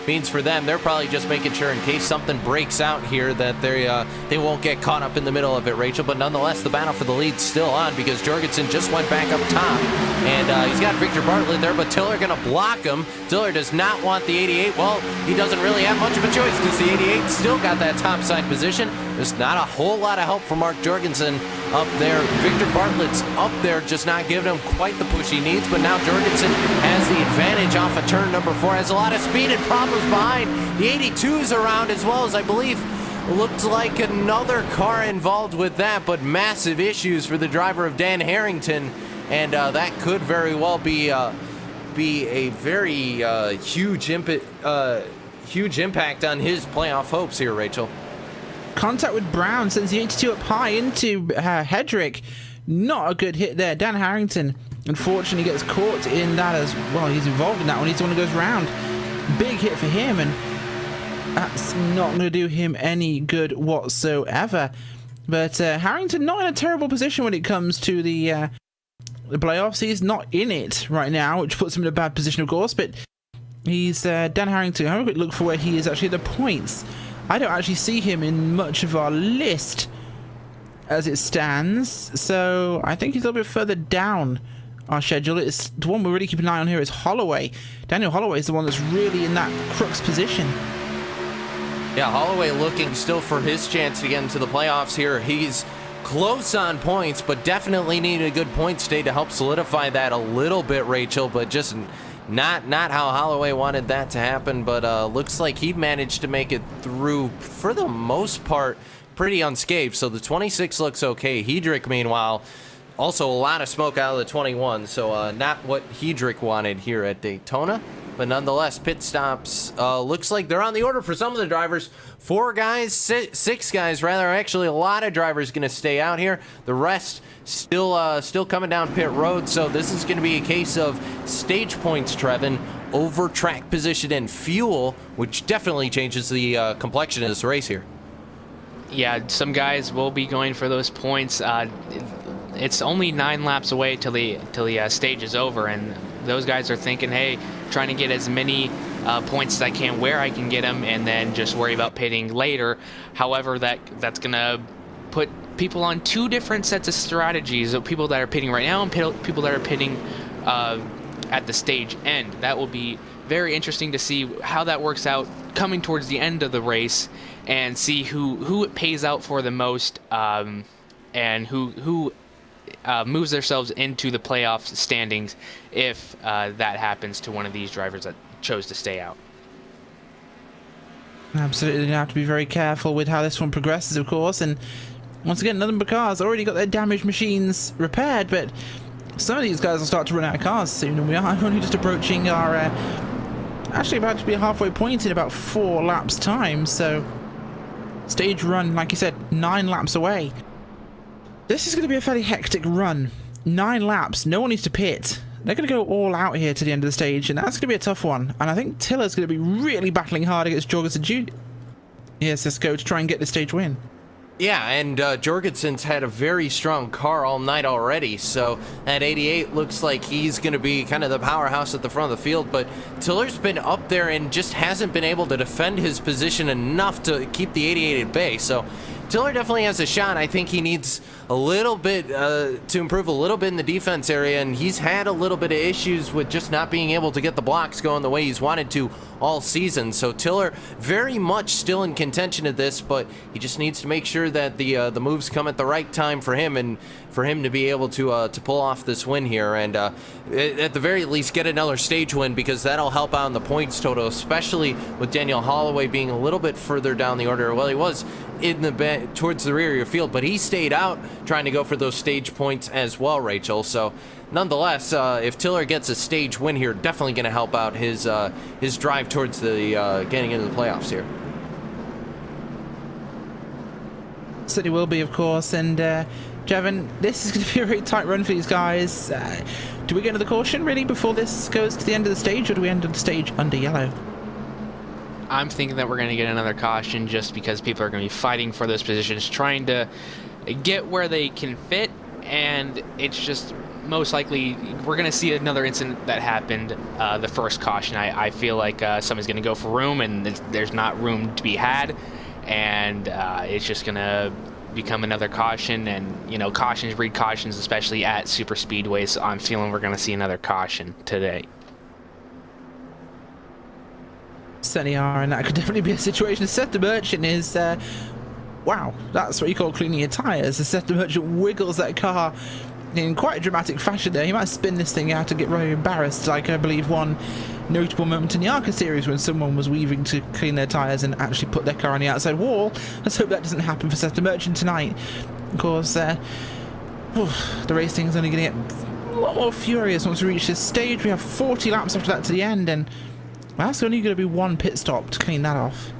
means for them, they're probably just making sure in case something breaks out here that they won't get caught up in the middle of it, Rachel. But nonetheless, the battle for the lead's still on because Jorgensen just went back up top, and he's got Victor Bartlett there, but Tiller going to block him. Tiller does not want the 88. Well, he doesn't really have much of a choice because the 88 still got that top side position. There's not a whole lot of help from Mark Jorgensen up there. Victor Bartlett's up there, just not giving him quite the push he needs, but now Jorgensen has the advantage off of turn number 4, has a lot of speed and problems behind. The 82's around as well, as I believe looked like another car involved with that, but massive issues for the driver of Dan Harrington, and that could very well be a very huge impact on his playoff hopes here, Rachel. Contact with Brown sends the 82 up high into Hedrick. Not a good hit there. Dan Harrington, unfortunately, gets caught in that as well. He's involved in that one. He's the one who goes round. Big hit for him, and that's not going to do him any good whatsoever. But Harrington not in a terrible position when it comes to the playoffs. He's not in it right now, which puts him in a bad position, of course. But he's Dan Harrington. Have a quick look for where he is actually at the points. I don't actually see him in much of our list as it stands, so I think he's a little bit further down our schedule. It's the one we're really keeping an eye on here is Holloway. Daniel Holloway is the one that's really in that crux position. Yeah, Holloway looking still for his chance to get into the playoffs here. He's close on points, but definitely needed a good point stay to help solidify that a little bit, Rachel, but just not how Holloway wanted that to happen, but looks like he managed to make it through for the most part pretty unscathed. So the 26 looks okay. Hedrick, meanwhile, also a lot of smoke out of the 21, so not what Hedrick wanted here at Daytona. But nonetheless, pit stops looks like they're on the order for some of the drivers. 4 guys, 6 guys rather. Actually, a lot of drivers going to stay out here. The rest still coming down pit road. So this is going to be a case of stage points, Trevin, over track position and fuel, which definitely changes the complexion of this race here. Yeah, some guys will be going for those points. It's only 9 laps away till the stage is over, and those guys are thinking, hey, trying to get as many points as I can where I can get them, and then just worry about pitting later. However, that's gonna put people on 2 different sets of strategies: people that are pitting right now and people that are pitting at the stage end. That will be very interesting to see how that works out coming towards the end of the race, and see who it pays out for the most, and who moves themselves into the playoff standings if that happens to one of these drivers that chose to stay out. Absolutely, you have to be very careful with how this one progresses, of course. And once again, none of the cars already got their damaged machines repaired, but some of these guys will start to run out of cars soon, and we are only just approaching our actually about to be a halfway point in about 4 laps time. So stage run, like you said, 9 laps away. This is going to be a fairly hectic run. 9 laps, no one needs to pit. They're going to go all out here to the end of the stage, and that's going to be a tough one. And I think Tiller's going to be really battling hard against Jorgensen Jr. Yes, let's go to try and get the stage win. Yeah, and Jorgensen's had a very strong car all night already, so that 88 looks like he's going to be kind of the powerhouse at the front of the field, but Tiller's been up there and just hasn't been able to defend his position enough to keep the 88 at bay, so Tiller definitely has a shot. I think he needs a little bit to improve a little bit in the defense area, and he's had a little bit of issues with just not being able to get the blocks going the way he's wanted to all season. So Tiller very much still in contention of this, but he just needs to make sure that the moves come at the right time for him, and for him to be able to pull off this win here, and at the very least get another stage win, because that'll help out in the points total, especially with Daniel Holloway being a little bit further down the order. Well, he was in the towards the rear of your field, but he stayed out trying to go for those stage points as well, Rachel. So nonetheless, if Tiller gets a stage win here, definitely going to help out his drive towards the getting into the playoffs here. Certainly will be, of course. And Jevon, this is going to be a very tight run for these guys. Do we go into the caution really before this goes to the end of the stage, or do we end the stage under yellow? I'm thinking that we're going to get another caution just because people are going to be fighting for those positions, trying to get where they can fit, and it's just most likely we're going to see another incident that happened the first caution. I feel like someone's going to go for room, and there's not room to be had, and it's just going to become another caution. And, you know, cautions breed cautions, especially at Superspeedway, so I'm feeling we're going to see another caution today. Certainly are, and that could definitely be a situation. Seth the Merchant is, wow, that's what you call cleaning your tyres. Seth the Merchant wiggles that car in quite a dramatic fashion there. He might spin this thing out to get very embarrassed, like I believe one notable moment in the ARCA series when someone was weaving to clean their tyres and actually put their car on the outside wall. Let's hope that doesn't happen for Seth the Merchant tonight. Of course, the racing is only going to get a lot more furious once we reach this stage. We have 40 laps after that to the end, and that's only going to be one pit stop to clean that off.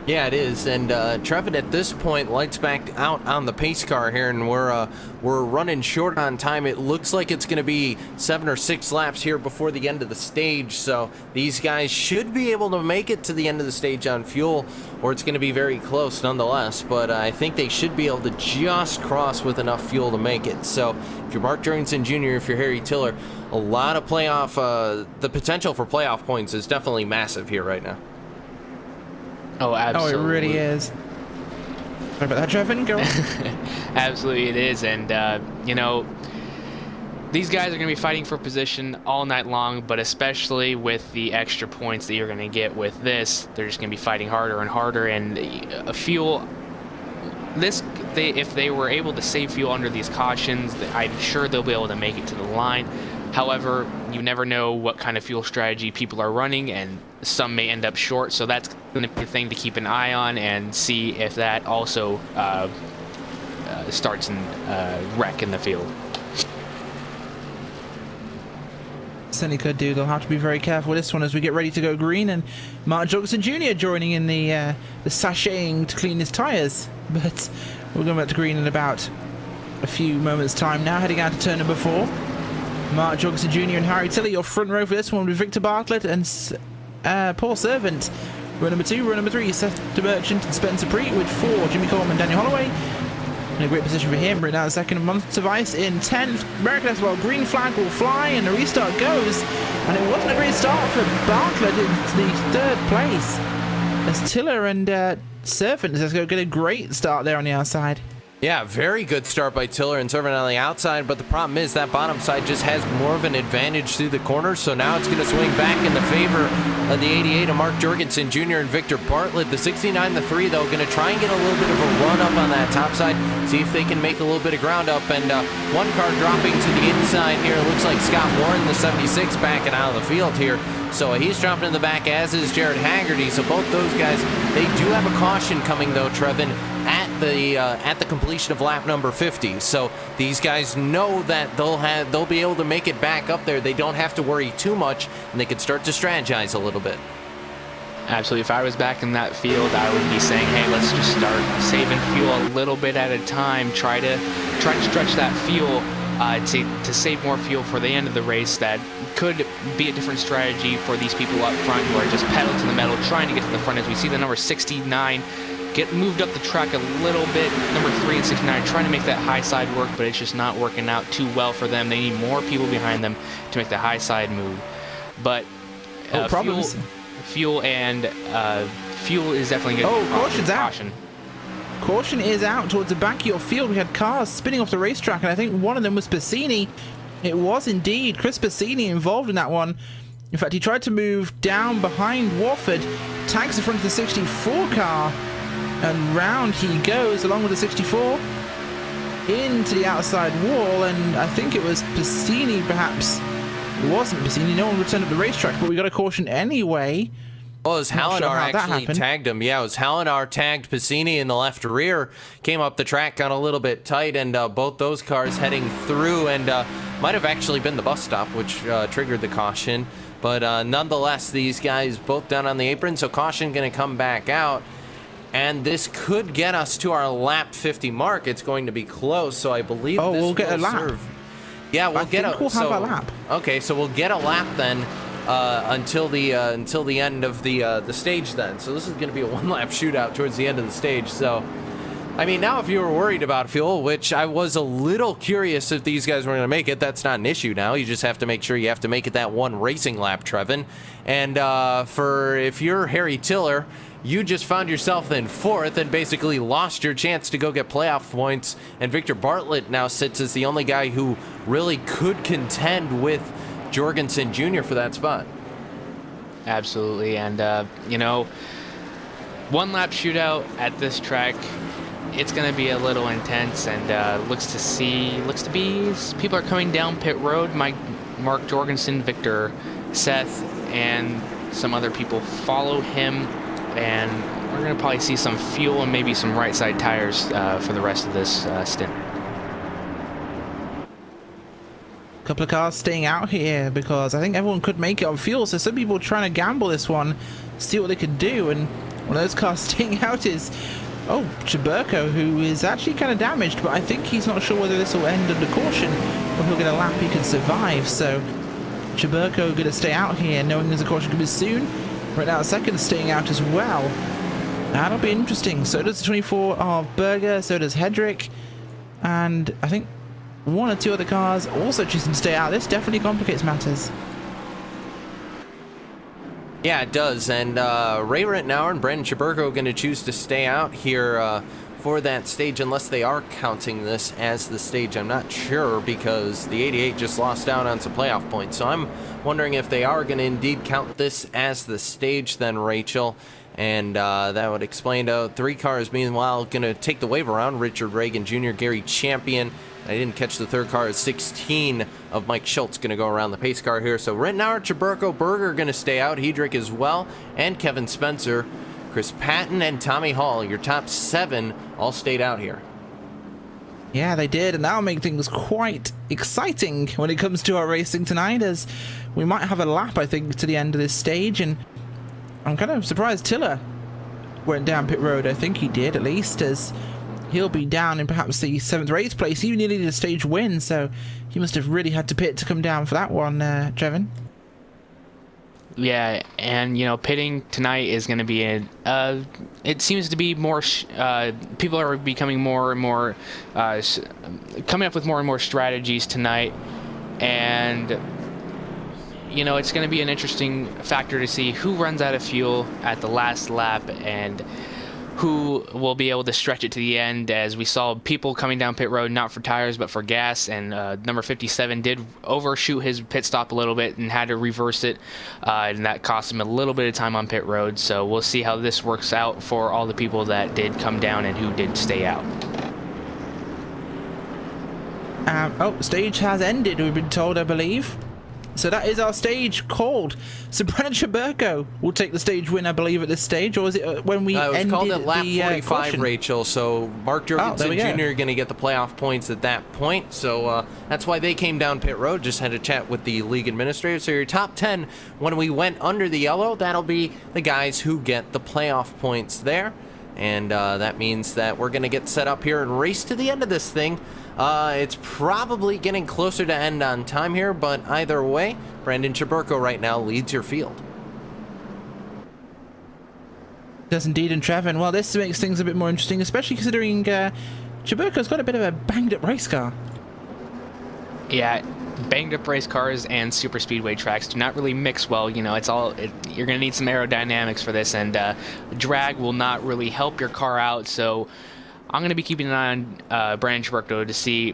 Yeah, it is. And Trevin, at this point, lights back out on the pace car here, and we're running short on time. It looks like it's going to be 7 or 6 laps here before the end of the stage. So these guys should be able to make it to the end of the stage on fuel, or it's going to be very close nonetheless. But I think they should be able to just cross with enough fuel to make it. So if you're Mark Jorgensen Jr., if you're Harry Tiller, a lot of playoff, the potential for playoff points is definitely massive here right now. Oh, absolutely. Oh, it really is. Sorry about that, Trevin. Go on. Absolutely, it is. And, you know, these guys are going to be fighting for position all night long, but especially with the extra points that you're going to get with this, they're just going to be fighting harder and harder. And fuel, if they were able to save fuel under these cautions, I'm sure they'll be able to make it to the line. However, you never know what kind of fuel strategy people are running, and some may end up short, so that's going to be a thing to keep an eye on and see if that also starts a wreck in the field. Certainly could do. They'll have to be very careful with this one as we get ready to go green, and Mark Jorgensen Jr. joining in the sashaying to clean his tyres. But we're going back to green in about a few moments' time now, heading out to turn number 4. Mark Jorgensen Jr. and Harry Tiller, your front row for this one with Victor Bartlett and Paul Servant. Row number 2, row number 3, Seth the Merchant and Spencer Preet with 4, Jimmy Coleman and Daniel Holloway. In a great position for him, right now second, Month Device in 10th. American as well, green flag will fly and the restart goes. And it wasn't a great start for Bartlett in the 3rd place. As Tiller and Servant is going to get a great start there on the outside. Yeah, very good start by Tiller and Servant on the outside, but the problem is that bottom side just has more of an advantage through the corners, so now it's going to swing back in the favor of the 88 of Mark Jorgensen Jr. and Victor Bartlett. The 69, the 3, though, going to try and get a little bit of a run up on that top side, see if they can make a little bit of ground up, and one car dropping to the inside here. It looks like Scott Warren, the 76, backing out of the field here. So he's dropping in the back, as is Jared Haggerty. So both those guys, they do have a caution coming, though, Trevin, at the completion of lap number 50. So these guys know that they'll be able to make it back up there. They don't have to worry too much, and they can start to strategize a little bit. Absolutely. If I was back in that field, I would be saying, hey, let's just start saving fuel a little bit at a time. Try to stretch that fuel to save more fuel for the end of the race. That could be a different strategy for these people up front who are just pedal to the metal, trying to get to the front. As we see the number 69 get moved up the track a little bit. Number 3 and 69 trying to make that high side work, but it's just not working out too well for them. They need more people behind them to make the high side move. But fuel is definitely good. Oh, caution's out. Caution is out towards the back of your field. We had cars spinning off the racetrack, and I think one of them was Bassini. It was indeed Chris Bassini involved in that one. In fact, he tried to move down behind Wofford, tags the front of the 64 car, and round he goes along with the 64 into the outside wall. And I think it was Bassini, perhaps. It wasn't Bassini. No one returned at the racetrack, but we got a caution anyway. Well, it was Not sure Hallinar how that actually happened. tagged him. Yeah, it was Hallinar tagged Piscini in the left rear, came up the track, got a little bit tight, and both those cars heading through, and might have actually been the bus stop, which triggered the caution. But nonetheless, these guys both down on the apron, so caution going to come back out. And this could get us to our lap 50 mark. It's going to be close, so I believe this we'll get a will lap. serve. Yeah, we'll get think we'll have a lap. Okay, so we'll get a lap then until the end of the stage then. So this is going to be a one-lap shootout towards the end of the stage. So, I mean, now if you were worried about fuel, which I was a little curious if these guys were going to make it, that's not an issue now. You just have to make sure you have to make it that one racing lap, Trevin. And if you're Harry Tiller, you just found yourself in fourth and basically lost your chance to go get playoff points. And Victor Bartlett now sits as the only guy who really could contend with Jorgensen Jr. for that spot. Absolutely, and you know, one lap shootout at this track, it's going to be a little intense, and looks to be people are coming down pit road. Mark Jorgensen, Victor, Seth, and some other people follow him, and we're going to probably see some fuel and maybe some right side tires for the rest of this stint. Couple of cars staying out here because I think everyone could make it on fuel, so some people trying to gamble this one, see what they could do, and one of those cars staying out is Cheburko, who is actually kind of damaged, but I think he's not sure whether this will end under caution or he'll get a lap he can survive. So Cheburko going to stay out here knowing there's a caution coming soon. Right now second staying out as well. That'll be interesting. So does the 24 of Berger, so does Hedrick, and I think one or two other cars also choosing to stay out. This definitely complicates matters. Yeah, it does. And Ray Rittenauer and Brandon Cheburko going to choose to stay out here for that stage, unless they are counting this as the stage. I'm not sure, because the 88 just lost out on some playoff points. So I'm wondering if they are going to indeed count this as the stage then, Rachel. And that would explain three cars, meanwhile, going to take the wave around. Richard Reagan Jr., Gary Champion. I didn't catch the third car. 16 of Mike Schultz going to go around the pace car here. So Rittenauer, Cheburko, Berger going to stay out. Hedrick as well. And Kevin Spencer, Chris Patton, and Tommy Hall. Your top 7 all stayed out here. Yeah, they did, and that'll make things quite exciting when it comes to our racing tonight, as we might have a lap, I think, to the end of this stage. And I'm kind of surprised Tiller went down pit road. I think he did, at least, as he'll be down in perhaps the 7th or 8th place. He nearly did a stage win, so he must have really had to pit to come down for that one, Trevin. Yeah, and you know, pitting tonight is going to be it seems to be more. People are becoming more and more coming up with more and more strategies tonight, and you know, it's going to be an interesting factor to see who runs out of fuel at the last lap and who will be able to stretch it to the end, as we saw people coming down pit road not for tires but for gas, and number 57 did overshoot his pit stop a little bit and had to reverse it, and that cost him a little bit of time on pit road. So we'll see how this works out for all the people that did come down and who did stay out. Stage has ended, we've been told, I believe. So that is our stage called. So Brandon Cheburko will take the stage win, I believe, at this stage, or is it when we ended called at lap 45, caution? Rachel. So Mark Jorgensen Jr. go. going to get the playoff points at that point. So that's why they came down pit road. Just had a chat with the league administrator. So your top 10, when we went under the yellow, that'll be the guys who get the playoff points there. And that means that we're going to get set up here and race to the end of this thing. It's probably getting closer to end on time here, but either way, Brandon Cheburko right now leads your field. Does indeed, and Trevin. Well, this makes things a bit more interesting, especially considering Cheburko's got a bit of a banged-up race car. Yeah, banged up race cars and super speedway tracks do not really mix well. You know, you're going to need some aerodynamics for this, and drag will not really help your car out. So I'm going to be keeping an eye on Brandon Cheburko to see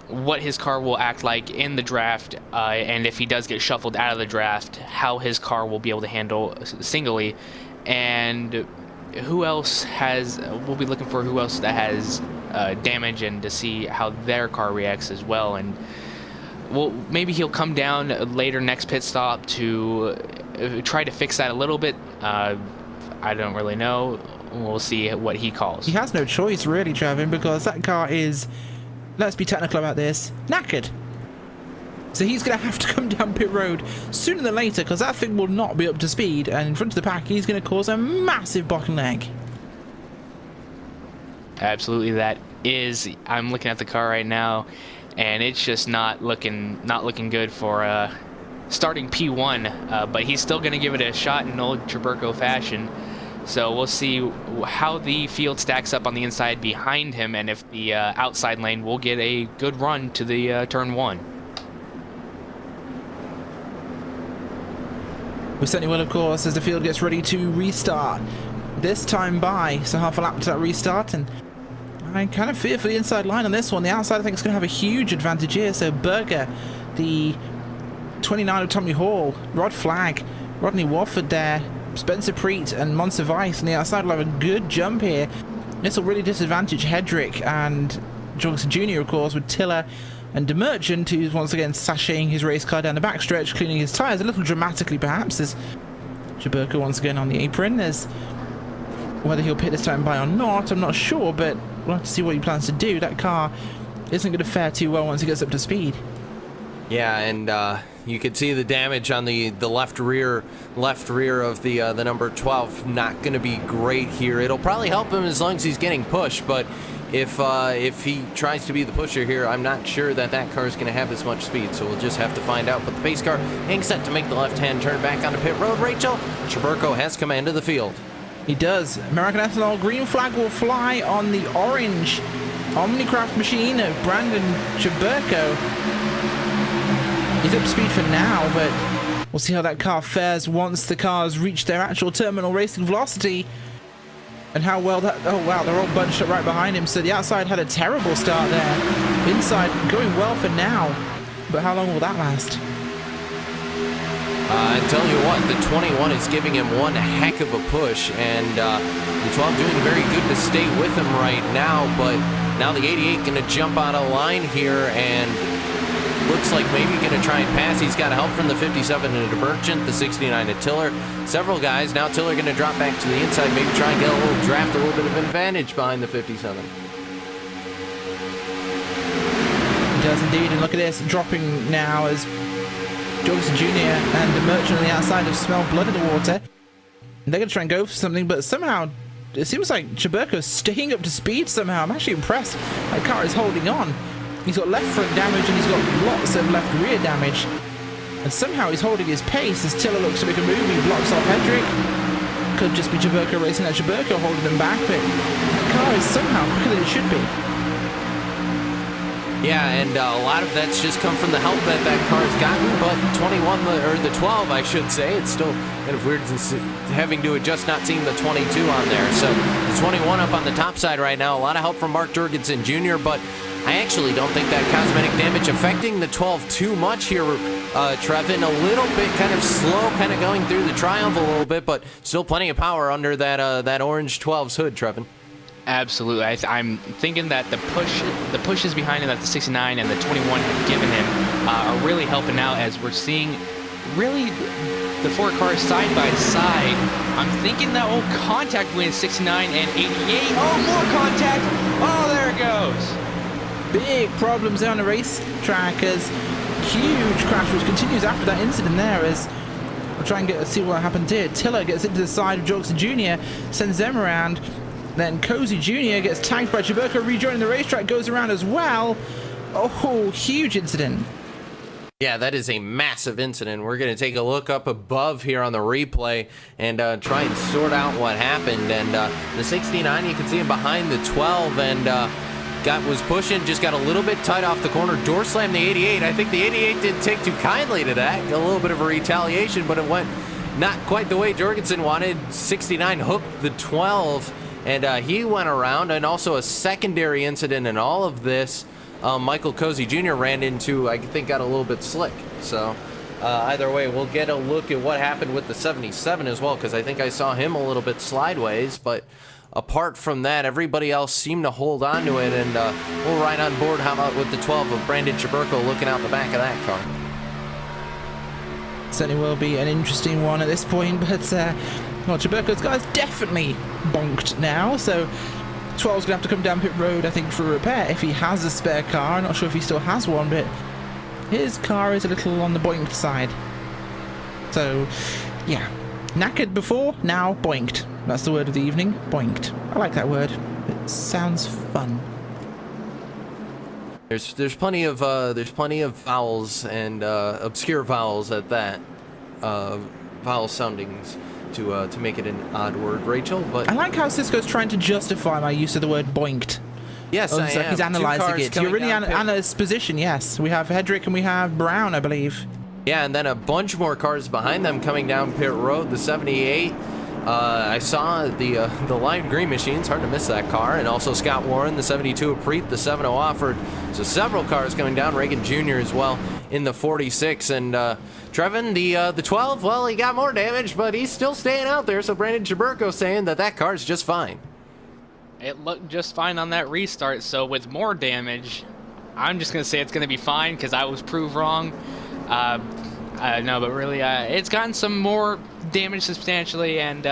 what his car will act like in the draft, and if he does get shuffled out of the draft, how his car will be able to handle singly, and who else we'll be looking for who else that has damage, and to see how their car reacts as well. And well, maybe he'll come down later next pit stop to try to fix that a little bit. I don't really know. We'll see what he calls. He has no choice, really, Trevin, because that car is, let's be technical about this, knackered. So he's going to have to come down pit road sooner than later, because that thing will not be up to speed, and in front of the pack, he's going to cause a massive bottleneck. Absolutely, that is. I'm looking at the car right now, and it's just not looking good for starting P1. But he's still going to give it a shot in old Traburco fashion. So we'll see how the field stacks up on the inside behind him, and if the outside lane will get a good run to the turn 1. We certainly will, of course, as the field gets ready to restart. This time by, so half a lap to that restart, and I kind of fear for the inside line on this one. The outside, I think, is going to have a huge advantage here. So Berger, the 29 of Tommy Hall, Rod Flagg, Rodney Wofford there, Spencer Preet and Monster Weiss on the outside will have a good jump here. This will really disadvantage Hedrick and Jorgensen Jr., of course, with Tiller and DeMerchant, who's once again sashaying his race car down the backstretch, cleaning his tyres a little dramatically, perhaps, as Traburco once again on the apron. There's whether he'll pit this time by or not, I'm not sure, but we'll have to see what he plans to do. That car isn't going to fare too well once he gets up to speed. Yeah, and you could see the damage on the left rear of the number 12. Not going to be great here. It'll probably help him as long as he's getting pushed, but if he tries to be the pusher here, I'm not sure that car is going to have as much speed, so we'll just have to find out. But the pace car being set to make the left-hand turn back onto pit road. Rachel, Traburco has command of the field. He does. American Ethanol green flag will fly on the orange Omnicraft machine of Brandon Traburco. He's up to speed for now, but we'll see how that car fares once the cars reach their actual terminal racing velocity. And how well that... Oh, wow, they're all bunched up right behind him. So the outside had a terrible start there. Inside going well for now. But how long will that last? I tell you what, the 21 is giving him one heck of a push, and the 12 doing very good to stay with him right now, but now the 88 going to jump out of line here, and looks like maybe going to try and pass. He's got help from the 57 to DeMerchant, the 69 to Tiller. Several guys. Now Tiller going to drop back to the inside, maybe try and get a little draft, a little bit of advantage behind the 57. He does indeed, and look at this, dropping now as Jorgensen Jr. and the Merchant on the outside have smelled blood in the water. And they're going to try and go for something, but somehow it seems like Traburco's staying up to speed somehow. I'm actually impressed. That car is holding on. He's got left front damage and he's got lots of left rear damage. And somehow he's holding his pace as Tiller looks to make a move. He blocks off Hedrick. Could just be Traburco racing at Traburco holding him back, but the car is somehow quicker than it should be. Yeah, and a lot of that's just come from the help that car's gotten, but 21, or the 12, I should say, it's still kind of weird having to adjust not seeing the 22 on there. So the 21 up on the top side right now, a lot of help from Mark Jorgensen Jr., but I actually don't think that cosmetic damage affecting the 12 too much here, Trevin. A little bit kind of slow, kind of going through the Triumph a little bit, but still plenty of power under that orange 12's hood, Trevin. Absolutely. I'm thinking that the pushes behind him that the 69 and the 21 have given him are really helping out, as we're seeing really the four cars side by side. I'm thinking that old contact between 69 and 88. Oh, more contact. Oh, there it goes. Big problems there on the racetrack as huge crash which continues after that incident there as we'll try and see what happened here. Tiller gets into the side of Jorgensen Jr., sends them around. Then Cozy Jr. gets tagged by Traburco, rejoining the racetrack, goes around as well. Oh, huge incident. Yeah, that is a massive incident. We're going to take a look up above here on the replay and try and sort out what happened. And the 69, you can see him behind the 12 and was pushing, just got a little bit tight off the corner. Door slammed the 88. I think the 88 didn't take too kindly to that. A little bit of a retaliation, but it went not quite the way Jorgensen wanted. 69 hooked the 12. And he went around, and also a secondary incident in all of this, Michael Cozy Jr. ran into, I think, got a little bit slick. So either way, we'll get a look at what happened with the 77 as well, because I think I saw him a little bit slideways. But apart from that, everybody else seemed to hold on to it, and we'll ride on board. How about with the 12 of Brandon Traburco looking out the back of that car? certainly will be an interesting one at this point, but well, Cheberko's guy's definitely bonked now, so 12's going to have to come down pit road, I think, for a repair if he has a spare car. I'm not sure if he still has one, but his car is a little on the boinked side. So, yeah. Knackered before, now boinked. That's the word of the evening, boinked. I like that word. It sounds fun. There's plenty of vowels and obscure vowels at that, vowel soundings to make it an odd word, Rachel. But I like how Cisco's trying to justify my use of the word boinked. Yes, I am. He's analysing it. You're really Anna's position. Yes, we have Hedrick and we have Brown, I believe. Yeah, and then a bunch more cars behind them coming down pit road. The 78. I saw the lime green machines, hard to miss that car, and also Scott Warren, the 72 Preet, the 70 Wofford. So several cars coming down. Reagan Jr. as well in the 46, and Trevin, the 12. Well, he got more damage, but he's still staying out there. So Brandon Cheberko saying that car's just fine. It looked just fine on that restart. So with more damage, I'm just gonna say it's gonna be fine because I was proved wrong. No, but really, it's gotten some more damage substantially, and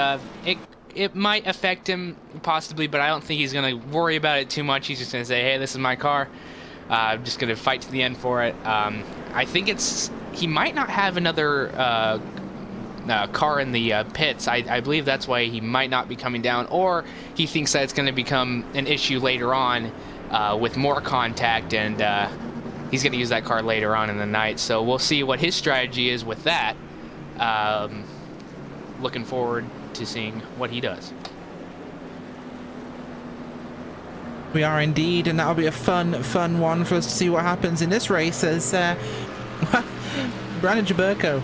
it might affect him possibly, but I don't think he's going to worry about it too much. He's just going to say, hey, this is my car. I'm just going to fight to the end for it. I think he might not have another car in the pits. I believe that's why he might not be coming down, or he thinks that it's going to become an issue later on with more contact, and he's going to use that car later on in the night. So we'll see what his strategy is with that. Looking forward to seeing what he does. We are indeed, and that'll be a fun one for us to see what happens in this race, as Brandon Cheberko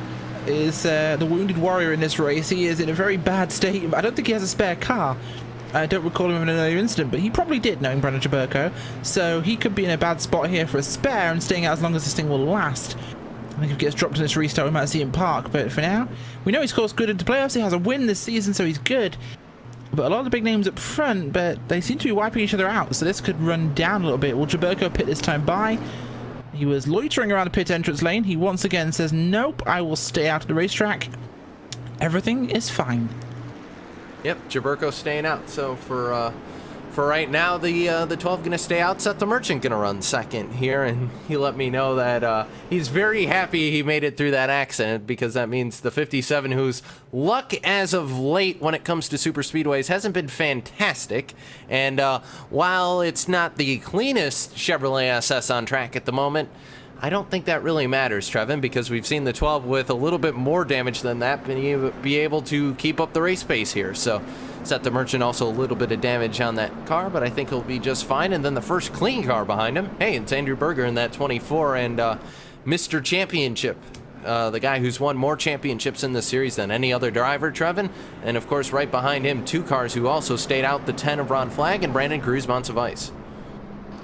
is the wounded warrior in this race. He is in a very bad state. I don't think he has a spare car. I don't recall him in another incident, but he probably did, knowing Brandon Cheberko. So he could be in a bad spot here for a spare and staying out as long as this thing will last. I think if he gets dropped in this restart, we might see him park. But for now, we know he scores good into playoffs. He has a win this season, so he's good. But a lot of the big names up front, but they seem to be wiping each other out. So this could run down a little bit. Will Cheberko pit this time by? He was loitering around the pit entrance lane. He once again says, nope, I will stay out of the racetrack. Everything is fine. Yep, Cheberko staying out. So for right now, the 12 gonna stay out. Seth the Merchant gonna run second here, and he let me know that he's very happy he made it through that accident, because that means the 57, whose luck as of late when it comes to super speedways hasn't been fantastic, and while it's not the cleanest Chevrolet SS on track at the moment, I don't think that really matters, Trevin, because we've seen the 12 with a little bit more damage than that be able to keep up the race pace here. So Seth the Merchant also a little bit of damage on that car, but I think he'll be just fine. And then the first clean car behind him, hey, it's Andrew Berger in that 24, and Mr. Championship, the guy who's won more championships in the series than any other driver, Trevin. And of course, right behind him, two cars who also stayed out, the 10 of Ron Flagg and Brandon Cruz Monsivice.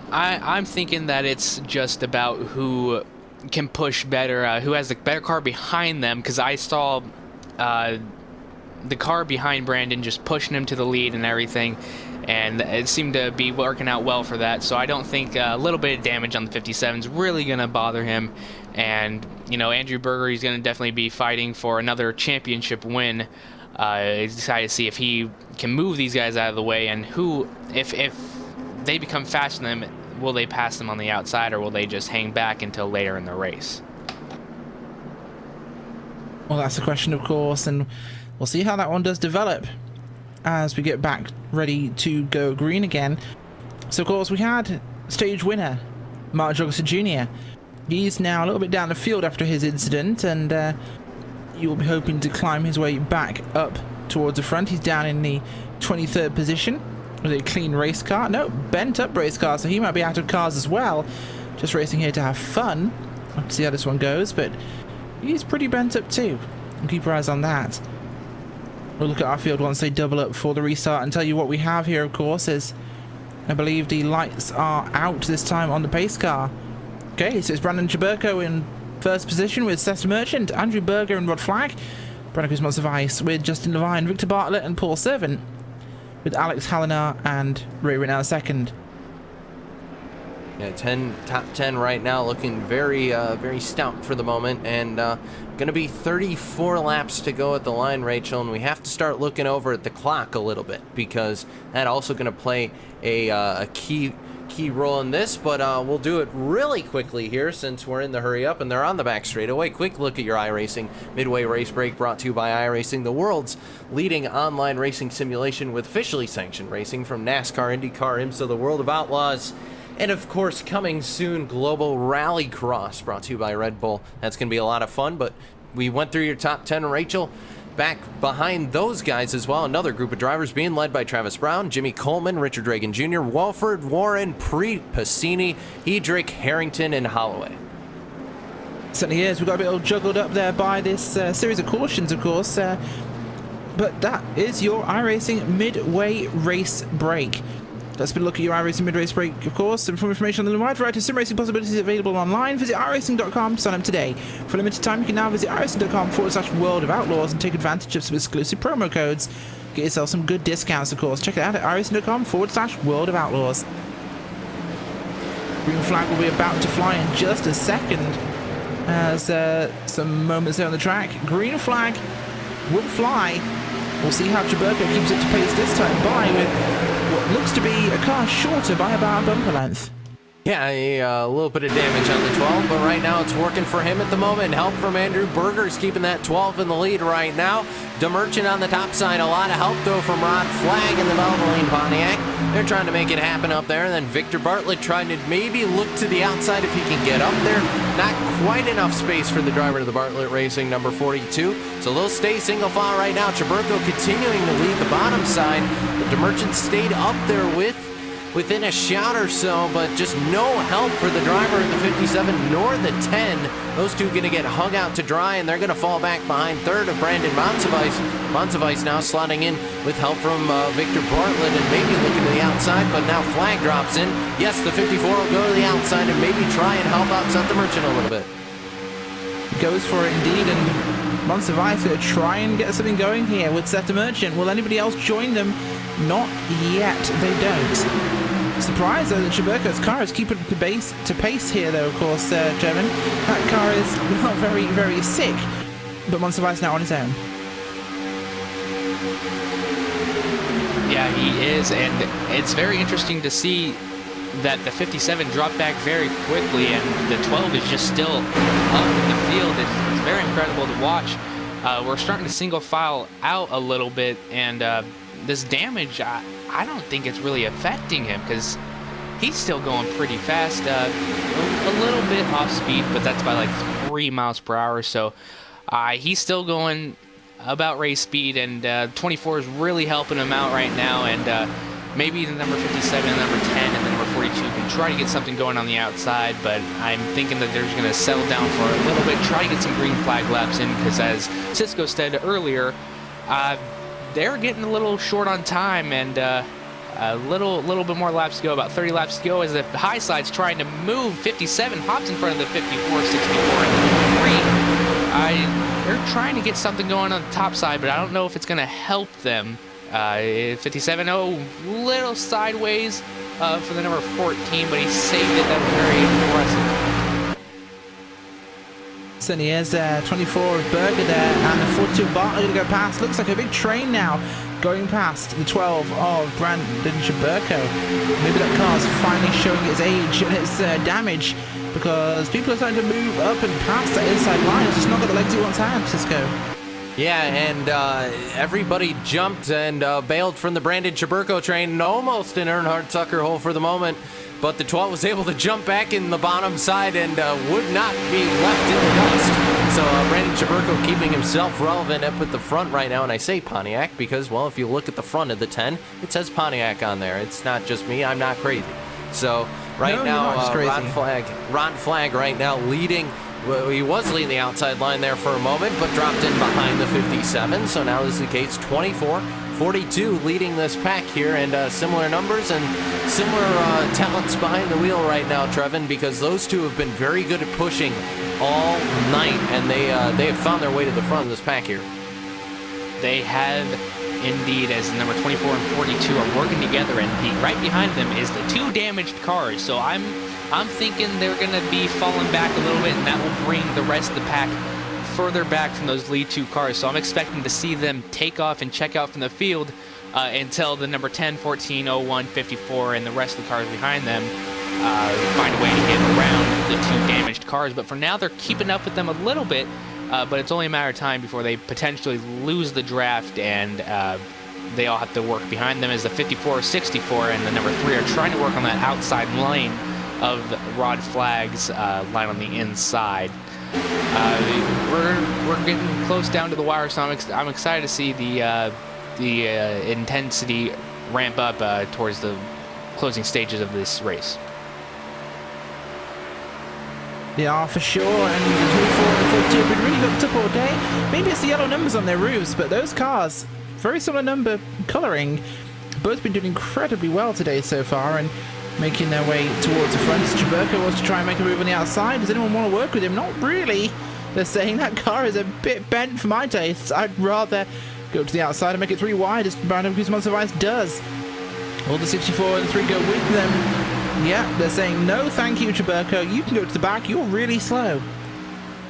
I'm thinking that it's just about who can push better, who has the better car behind them, because I saw the car behind Brandon just pushing him to the lead and everything, and it seemed to be working out well for that. So I don't think a little bit of damage on the 57 is really going to bother him. And, you know, Andrew Berger, he's going to definitely be fighting for another championship win. He's decided to see if he can move these guys out of the way, and who, if they become faster than them, will they pass them on the outside, or will they just hang back until later in the race? Well, that's the question, of course, and we'll see how that one does develop as we get back ready to go green again. So, of course, we had stage winner Mark Joggerson Jr. He's now a little bit down the field after his incident, and he will be hoping to climb his way back up towards the front. He's down in the 23rd position with a clean race car. No, bent up race car, so he might be out of cars as well. Just racing here to have fun. We'll have to see how this one goes, but he's pretty bent up too. We'll keep our eyes on that. We'll look at our field once they double up for the restart and tell you what we have here, of course, is I believe the lights are out this time on the pace car. Okay, so it's Brandon Cheberko in first position with Seth Merchant, Andrew Berger and Rod Flagg, Brandon Cruz Monsivice with Justin Levine, Victor Bartlett and Paul Servant, with Alex Hallinar and Ray Rinell second. Yeah, top 10 right now, looking very, very stout for the moment, and going to be 34 laps to go at the line, Rachel, and we have to start looking over at the clock a little bit because that also going to play a key role in this, but we'll do it really quickly here since we're in the hurry up and they're on the back straightaway. Quick look at your iRacing Midway Race Break, brought to you by iRacing, the world's leading online racing simulation with officially sanctioned racing from NASCAR, IndyCar, IMSA, the World of Outlaws, and of course, coming soon, Global Rallycross, brought to you by Red Bull. That's going to be a lot of fun, but we went through your top 10, Rachel. Back behind those guys as well, another group of drivers being led by Travis Brown, Jimmy Coleman, Richard Reagan Jr., Walford, Warren, Preet, Passini, Hedrick, Harrington, and Holloway. Certainly is. We got a bit all juggled up there by this series of cautions, of course. But that is your iRacing Midway Race Break. Let's be a look at your iRacing Mid-Race Break, of course, and for information on the wide variety of sim racing possibilities available online, visit iRacing.com to sign up today. For a limited time, you can now visit iRacing.com/World of Outlaws and take advantage of some exclusive promo codes. Get yourself some good discounts, of course. Check it out at iRacing.com/World of Outlaws. Green flag will be about to fly in just a second as some moments there on the track. Green flag will fly. We'll see how Chaburko keeps it to pace this time by with what looks to be a car shorter by about a bumper length. Yeah, a little bit of damage on the 12, but right now it's working for him at the moment. Help from Andrew Berger is keeping that 12 in the lead right now. DeMerchant on the top side. A lot of help, though, from Rod Flagg in the Valvoline Pontiac. They're trying to make it happen up there. And then Victor Bartlett trying to maybe look to the outside if he can get up there. Not quite enough space for the driver of the Bartlett Racing, number 42. So they'll stay single file right now. Chaburko continuing to lead the bottom side. But DeMerchant stayed up there within a shot or so, but just no help for the driver of the 57 nor the 10. Those two going to get hung out to dry, and they're going to fall back behind third of Brandon Monsivice. Monsivice now slotting in with help from Victor Bartlett and maybe looking to the outside, but now Flagg drops in. Yes, the 54 will go to the outside and maybe try and help out Seth DeMerchant a little bit. Goes for it indeed, and Monsivice going to try and get something going here with Seth DeMerchant. Will anybody else join them? Not yet, they don't. Surprised though that Chaburko's car is keeping to pace here, though, of course, German. That car is not very, very sick, but Monsivice now on his own. Yeah, he is, and it's very interesting to see that the 57 dropped back very quickly, and the 12 is just still up in the field. It's very incredible to watch. We're starting to single file out a little bit, and this damage, I don't think it's really affecting him because he's still going pretty fast. A little bit off speed, but that's by like 3 miles per hour. So he's still going about race speed, and 24 is really helping him out right now. And maybe the number 57 and number 10 and the number 42 can try to get something going on the outside, but I'm thinking that they're just going to settle down for a little bit, try to get some green flag laps in, because as Cisco said earlier, they're getting a little short on time, and a little bit more laps to go, about 30 laps to go, as the high side's trying to move. 57 hops in front of the 54, 64, and 3. They're trying to get something going on the top side, but I don't know if it's going to help them. 57, little sideways for the number 14, but he saved it. That was very impressive. Certainly is. 24 of Berger there, and the 42 of Bartlett going to go past. Looks like a big train now going past the 12 of Brandon Chaburko. Maybe that car's finally showing its age and its damage, because people are starting to move up and past that inside line. It's just not got the legs it once had, Cisco. Yeah, and everybody jumped and bailed from the Brandon Chaburko train, almost in Earnhardt Tucker hole for the moment. But the 12 was able to jump back in the bottom side and would not be left in the dust. So Brandon Chaburko keeping himself relevant up at the front right now. And I say Pontiac because, well, if you look at the front of the 10, it says Pontiac on there. It's not just me. I'm not crazy. So right now, Ron Flagg right now leading. Well, he was leading the outside line there for a moment, but dropped in behind the 57. So now this is the case 24. 42 leading this pack here, and similar numbers and similar talents behind the wheel right now, Trevin, because those two have been very good at pushing all night, and they have found their way to the front of this pack here. They have, indeed, as number 24 and 42 are working together, and right behind them is the 2 damaged cars. So I'm thinking they're going to be falling back a little bit, and that will bring the rest of the pack further back from those lead 2 cars. So I'm expecting to see them take off and check out from the field until the number 10, 14, 01, 54, and the rest of the cars behind them find a way to get around the 2 damaged cars. But for now, they're keeping up with them a little bit, but it's only a matter of time before they potentially lose the draft, and they all have to work behind them as the 54, 64, and the number 3 are trying to work on that outside lane of Rod Flagg's line on the inside. We're getting close down to the wire, so I'm excited to see the intensity ramp up towards the closing stages of this race. Yeah, for sure, and the 24 and 42 have been really hooked up all day. Maybe it's the yellow numbers on their roofs, but those cars, very similar number colouring, both been doing incredibly well today so far, and making their way towards the front. Cheburko wants to try and make a move on the outside. Does anyone want to work with him? Not really. They're saying that car is a bit bent for my tastes. I'd rather go to the outside and make it 3 wide, as Brandon Guzman does. All the 64 and 3 go with them. Yeah, they're saying, no thank you, Cheburko. You can go to the back. You're really slow.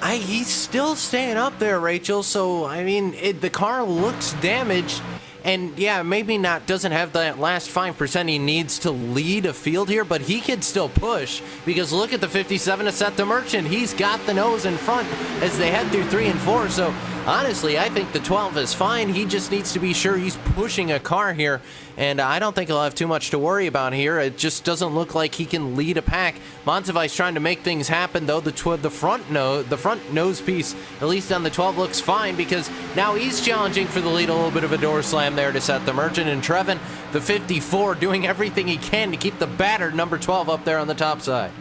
He's still staying up there, Rachel, so, I mean, the car looks damaged. And yeah, maybe doesn't have that last 5% he needs to lead a field here, but he can still push, because look at the 57 to Seth the Merchant. He's got the nose in front as they head through 3 and 4. So honestly, I think the 12 is fine. He just needs to be sure he's pushing a car here, and I don't think he'll have too much to worry about here. It just doesn't look like he can lead a pack. Montevite's trying to make things happen, though. The front nose piece, at least on the 12, looks fine, because now he's challenging for the lead. A little bit of a door slam there to Seth the Merchant, and Trevin, the 54, doing everything he can to keep the battered number 12 up there on the top side.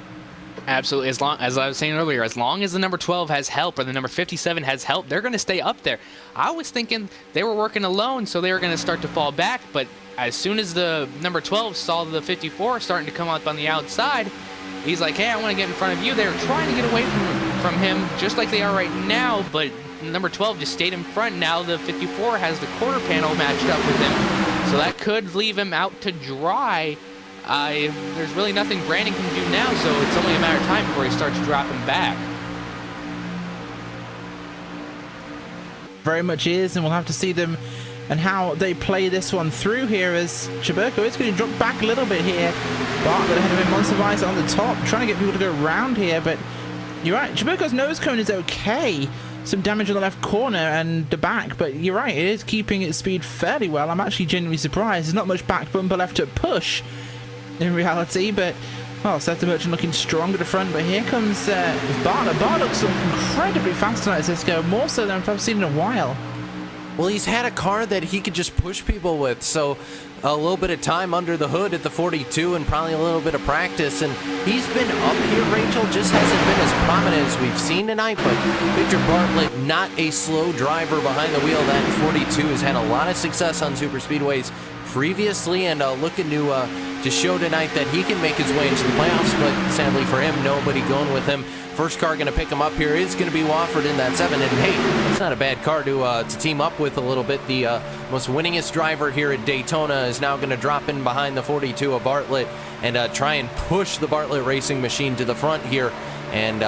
Absolutely. As I was saying earlier, as long as the number 12 has help or the number 57 has help, they're going to stay up there. I was thinking they were working alone, so they were going to start to fall back, but as soon as the number 12 saw the 54 starting to come up on the outside, he's like, hey, I want to get in front of you. They were trying to get away from him, just like they are right now, but number 12 just stayed in front. Now the 54 has the quarter panel matched up with him, so that could leave him out to dry. There's really nothing Brandon can do now, so it's only a matter of time before he starts dropping back. Very much is, and we'll have to see them and how they play this one through here, as Cheburko is going to drop back a little bit here. Bartlett ahead of him, Monsivice on the top, trying to get people to go around here, but you're right, Cheburko's nose cone is okay. Some damage on the left corner and the back, but you're right, it is keeping its speed fairly well. I'm actually genuinely surprised. There's not much back bumper left to push in reality, but well, Seth the Merchant looking strong at the front, but here comes Bartlett. Bartlett's incredibly fast tonight, Cisco, more so than I've seen in a while. Well, he's had a car that he could just push people with, so a little bit of time under the hood at the 42 and probably a little bit of practice, and he's been up here, Rachel, just hasn't been as prominent as we've seen tonight, but Victor Bartlett, not a slow driver behind the wheel. That 42 has had a lot of success on Superspeedways previously, and looking to show tonight that he can make his way into the playoffs, but sadly for him, nobody going with him. First car going to pick him up here is going to be Wofford in that 7, and hey, it's not a bad car to team up with a little bit. The most winningest driver here at Daytona is now going to drop in behind the 42 of Bartlett and try and push the Bartlett racing machine to the front here, and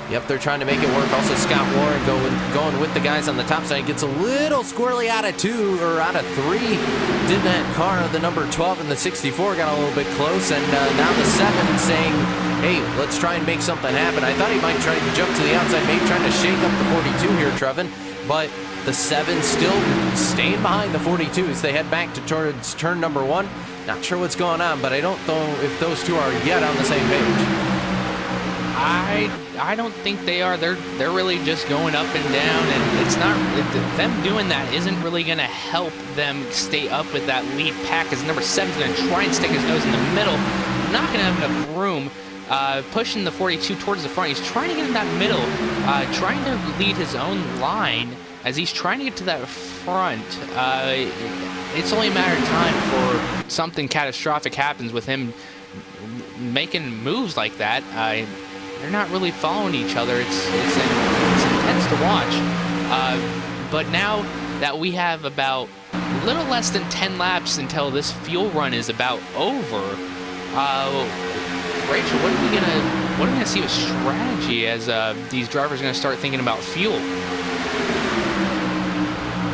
yep, they're trying to make it work. Also, Scott Warren going with the guys on the top side. Gets a little squirrely out of 2 or out of 3. Did that car, the number 12 and the 64 got a little bit close, and now the 7 saying, hey, let's try and make something happen. I thought he might try to jump to the outside, maybe trying to shake up the 42 here, Trevin, but the 7 still staying behind the 42 as they head back towards turn number 1. Not sure what's going on, but I don't know if those two are yet on the same page. I don't think they are. They're really just going up and down, and it's not them doing that isn't really going to help them stay up with that lead pack, as number 7's going to try and stick his nose in the middle. Not going to have enough room. Pushing the 42 towards the front. He's trying to get in that middle, trying to lead his own line as he's trying to get to that front. It's only a matter of time before something catastrophic happens with him making moves like that. They're not really following each other. It's intense to watch. But now that we have about a little less than 10 laps until this fuel run is about over. Rachel, what are we gonna see with strategy as these drivers are gonna start thinking about fuel?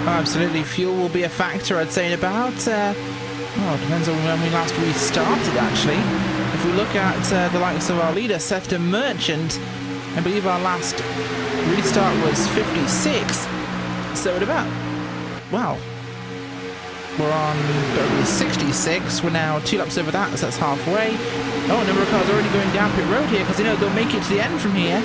Absolutely, fuel will be a factor, I'd say, in about, well, it depends on when we last restarted, actually. If we look at the likes of our leader, Seth Merchant, I believe our last restart was 56. So at about, well, we're on 66. We're now 2 laps over that, so that's halfway. Oh, a number of cars already going down pit road here because they know they'll make it to the end from here.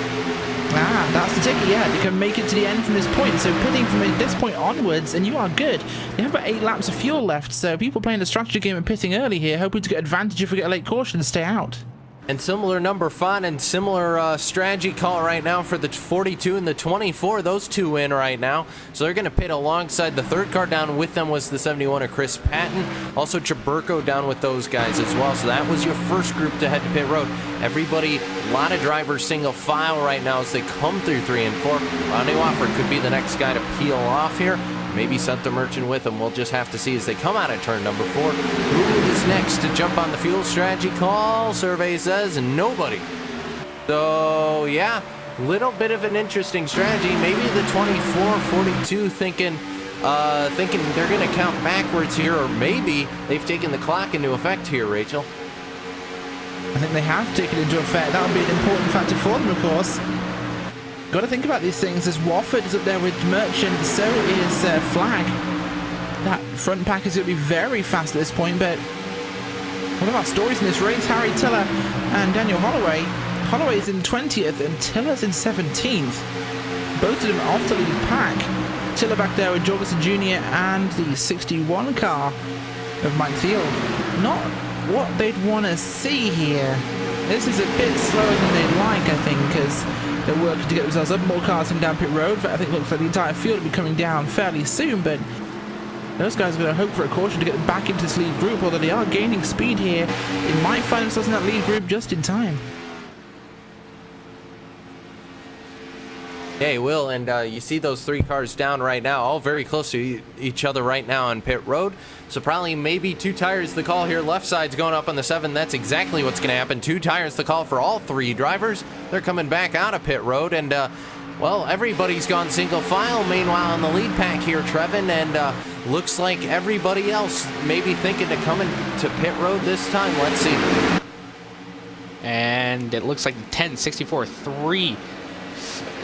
Ah, that's the ticket, yeah. They can make it to the end from this point. So pitting from this point onwards, and you are good. You have about 8 laps of fuel left, so people playing the strategy game and pitting early here, hoping to get advantage if we get a late caution and stay out. And similar number 5 and similar strategy call right now for the 42 and the 24. Those two in right now. So they're going to pit alongside. The third car down with them was the 71 of Chris Patton. Also Chaburko down with those guys as well. So that was your first group to head to pit road. Everybody, a lot of drivers single file right now as they come through 3 and 4. Ronnie Wofford could be the next guy to peel off here. Maybe sent the Merchant with them. We'll just have to see as they come out of turn number 4. Who is next to jump on the fuel strategy call? Survey says nobody. So, yeah, little bit of an interesting strategy. Maybe the 24-42 thinking they're going to count backwards here, or maybe they've taken the clock into effect here, Rachel. I think they have taken it into effect. That would be an important factor for them, of course. Got to think about these things as Wofford is up there with Merchant, so is Flag. That front pack is going to be very fast at this point, but one of our stories in this race, Harry Tiller and Daniel Holloway. Holloway's in 20th and Tiller's in 17th. Both of them off the lead pack. Tiller back there with Jorgensen Jr. and the 61 car of Mike Thiel. Not what they'd want to see here. This is a bit slower than they'd like, I think, because they're working to get themselves up. More cars coming down pit road, but I think it looks like the entire field will be coming down fairly soon, but those guys are going to hope for a caution to get back into this lead group, although they are gaining speed here. They might find themselves in that lead group just in time. Yeah, you will, and you see those 3 cars down right now, all very close to each other right now on pit road. So probably maybe 2 tires the call here. Left side's going up on the 7. That's exactly what's going to happen. 2 tires the call for all 3 drivers. They're coming back out of pit road, and well, everybody's gone single file. Meanwhile, on the lead pack here, Trevin, and looks like everybody else maybe thinking to come into pit road this time. Let's see. And it looks like 10, 64, 3.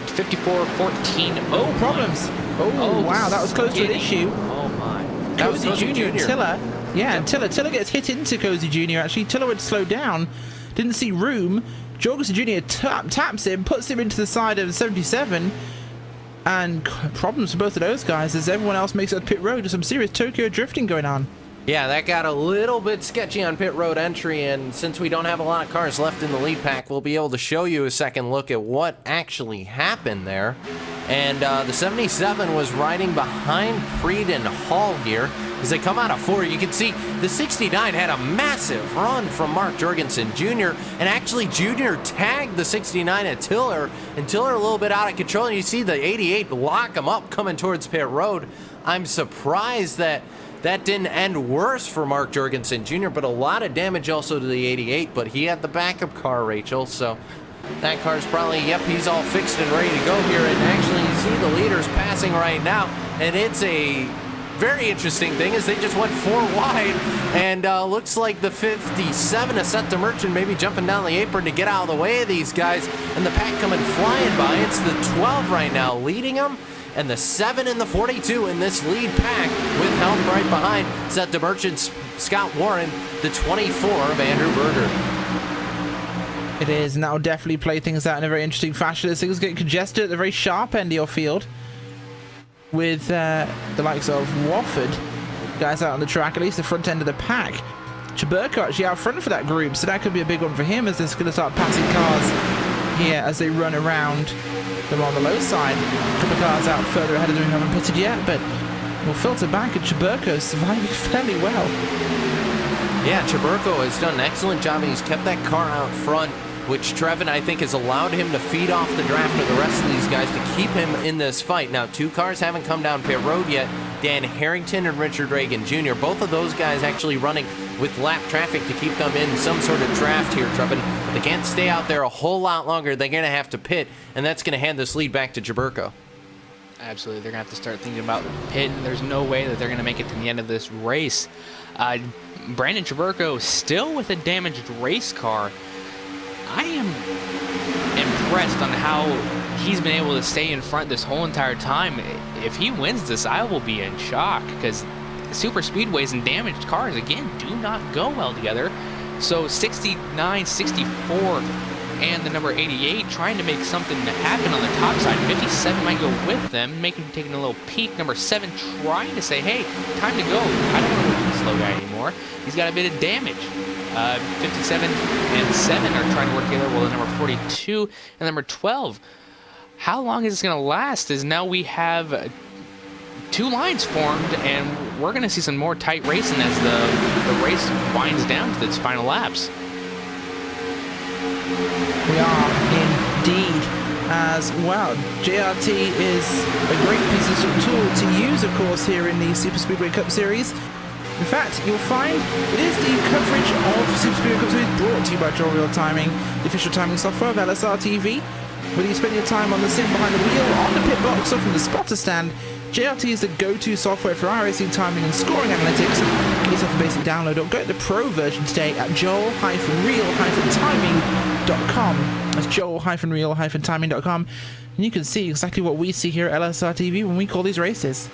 54, 14. Oh, problems. Oh, wow, that was close to an issue. Oh, my. That was Cozy Jr. and Tiller. Yeah, and Tiller gets hit into Cozy Jr. Actually, Tiller would slow down. Didn't see room. Jorgensen Jr. taps him, puts him into the side of 77. And problems for both of those guys as everyone else makes it to pit road. There's some serious Tokyo drifting going on. Yeah, that got a little bit sketchy on pit road entry, and since we don't have a lot of cars left in the lead pack, we'll be able to show you a second look at what actually happened there. And the 77 was riding behind Preed and Hall here. As they come out of 4, you can see the 69 had a massive run from Mark Jorgensen Jr., and actually Jr. tagged the 69 at Tiller, and Tiller a little bit out of control, and you see the 88 lock him up coming towards pit road. I'm surprised that didn't end worse for Mark Jorgensen Jr., but a lot of damage also to the 88, but he had the backup car, Rachel, so that car's probably, yep, he's all fixed and ready to go here, and actually you see the leaders passing right now, and it's a very interesting thing is they just went 4 wide, and looks like the 57 is set to Merchant, maybe jumping down the apron to get out of the way of these guys, and the pack coming flying by. It's the 12 right now leading them, and the 7 and the 42 in this lead pack with help right behind set to Merchant's Scott Warren, the 24 of Andrew Berger. It is, and that will definitely play things out in a very interesting fashion. This thing's getting congested at the very sharp end of your field with the likes of Wofford, guys out on the track, at least the front end of the pack. Chaburko actually out front for that group, so that could be a big one for him as they're going to start passing cars here as they run around them on the low side. A couple of cars out further ahead of them who haven't pitted yet, but we'll filter back, and Chaburko surviving fairly well. Yeah, Chaburko has done an excellent job, and he's kept that car out front, which Trevin, I think, has allowed him to feed off the draft of the rest of these guys to keep him in this fight. Now, 2 cars haven't come down pit road yet. Dan Harrington and Richard Reagan Jr. Both of those guys actually running with lap traffic to keep them in some sort of draft here, Trevin. But they can't stay out there a whole lot longer. They're going to have to pit, and that's going to hand this lead back to Jaburko. Absolutely, they're going to have to start thinking about pitting. There's no way that they're going to make it to the end of this race. Brandon Jaburko still with a damaged race car. I am impressed on how he's been able to stay in front this whole entire time. If he wins this, I will be in shock, because super speedways and damaged cars, again, do not go well together. So 69, 64, and the number 88 trying to make something happen on the top side. 57 might go with them, taking a little peek. Number 7 trying to say, hey, time to go. I don't want to work with the slow guy anymore. He's got a bit of damage. 57 and 7 are trying to work together, while the number 42 and number 12. How long is this going to last? Is now we have 2 lines formed, and we're going to see some more tight racing as the race winds down to its final laps. We are indeed, as well. JRT is a great piece of tool to use, of course, here in the Super Speedway Cup Series. In fact, you'll find it is the coverage of Super Speedway Cup Series brought to you by Draw Real Timing, the official timing software of LSRTV. Whether you spend your time on the sim behind the wheel, on the pit box, or from the spotter stand, JRT is the go-to software for iRacing timing and scoring analytics. Get yourself a basic download or go to the pro version today at joel-real-timing.com. That's joel-real-timing.com. And you can see exactly what we see here at LSRTV when we call these races.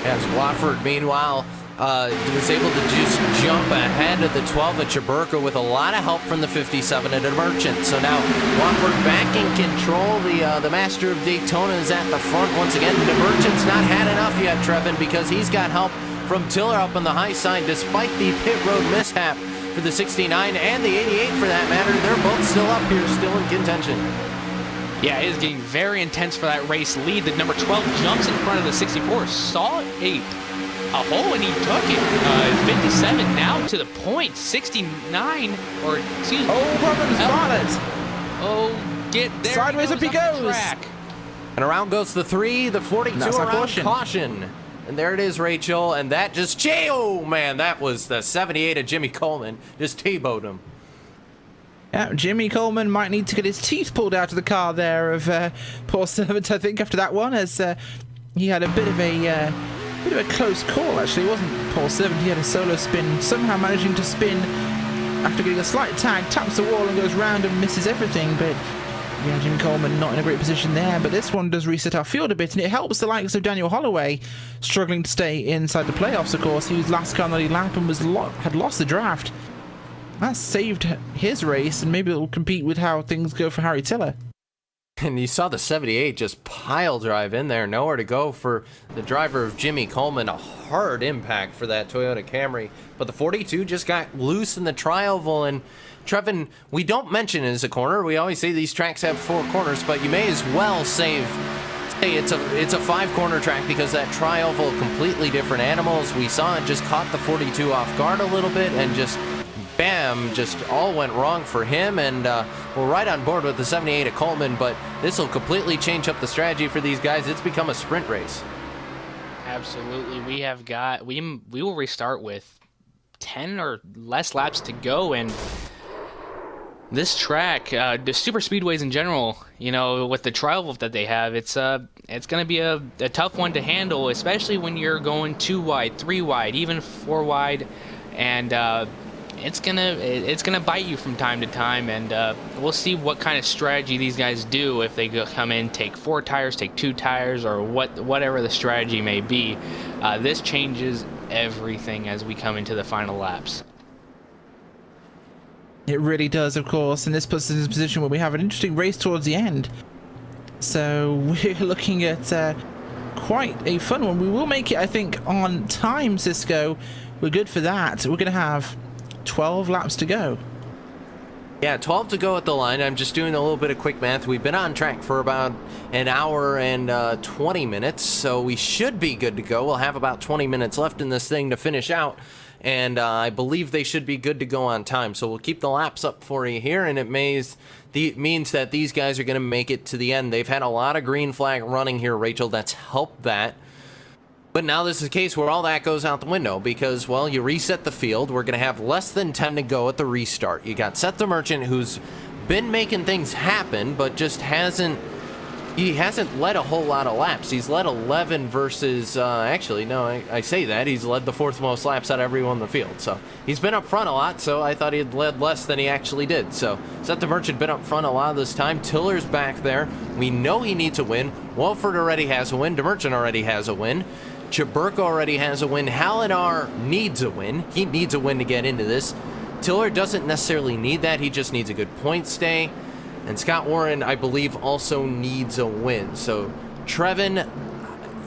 Yes, Wofford, meanwhile, was able to just jump ahead of the 12 at Jaburko with a lot of help from the 57 at Merchant. So now Wofford back in control. The master of Daytona is at the front once again. The Merchant's not had enough yet, Trevin, because he's got help from Tiller up on the high side, despite the pit road mishap for the 69 and the 88 for that matter. They're both still up here, still in contention. Yeah, it is getting very intense for that race lead. The number 12 jumps in front of the 64, saw a hole, and he took it. 57 now to the point. 69, or excuse me. Oh, Robin's got it. Oh, get there. Sideways up he goes. And around goes the 3, the 42 around caution. And there it is, Rachel, and that just, oh man, that was the 78 of Jimmy Coleman. Just T-bowed him. Yeah, Jimmy Coleman might need to get his teeth pulled out of the car there of poor Servant, I think, after that one, as he had a bit of a close call, actually. It wasn't Paul Servant, he had a solo spin, somehow managing to spin after getting a slight tag, taps the wall and goes round and misses everything. But yeah, Jimmy Coleman not in a great position there, but this one does reset our field a bit, and it helps the likes of Daniel Holloway struggling to stay inside the playoffs, of course. He was last car on the lap and had lost the draft. That saved his race, and maybe it'll compete with how things go for Harry Tiller. And you saw the 78 just pile drive in there, nowhere to go for the driver of Jimmy Coleman. A hard impact for that Toyota Camry. But the 42 just got loose in the tri-oval. And Trevin, we don't mention it as a corner. We always say these tracks have 4 corners, but you may as well say it's a 5-corner track, because that tri-oval, completely different animals. We saw it just caught the 42 off guard a little bit, and just bam, just all went wrong for him. And we're right on board with the 78 at Coleman, but this will completely change up the strategy for these guys. It's become a sprint race. Absolutely. We will restart with 10 or less laps to go, and this track, the super speedways in general, with the tri-oval that they have, it's going to be a tough one to handle, especially when you're going 2 wide, 3 wide, even 4 wide, and it's gonna bite you from time to time. And we'll see what kind of strategy these guys do, if they come in, take 4 tires, take 2 tires, or whatever the strategy may be. This changes everything as we come into the final laps. It really does, of course, and this puts us in a position where we have an interesting race towards the end. So we're looking at quite a fun one. We will make it, I think, on time, Cisco. We're good for that. We're going to have 12 laps to go. Yeah, 12 to go at the line. I'm just doing a little bit of quick math. We've been on track for about an hour and 20 minutes, so we should be good to go. We'll have about 20 minutes left in this thing to finish out, and I believe they should be good to go on time. So we'll keep the laps up for you here, and it means that these guys are going to make it to the end. They've had a lot of green flag running here, Rachel. That's helped that. But now this is a case where all that goes out the window because, well, you reset the field. We're going to have less than 10 to go at the restart. You got Seth the Merchant, who's been making things happen, but just hasn't led a whole lot of laps. He's led 11 versus, actually, no, I say that. He's led the 4th most laps out of everyone in the field. So he's been up front a lot, so I thought he had led less than he actually did. So Seth the Merchant been up front a lot of this time. Tiller's back there. We know he needs a win. Walford already has a win. The Merchant already has a win. Checkered already has a win. Hallinar needs a win. He needs a win to get into this. Tiller doesn't necessarily need that. He just needs a good point stay. And Scott Warren, I believe, also needs a win. So, Trevin,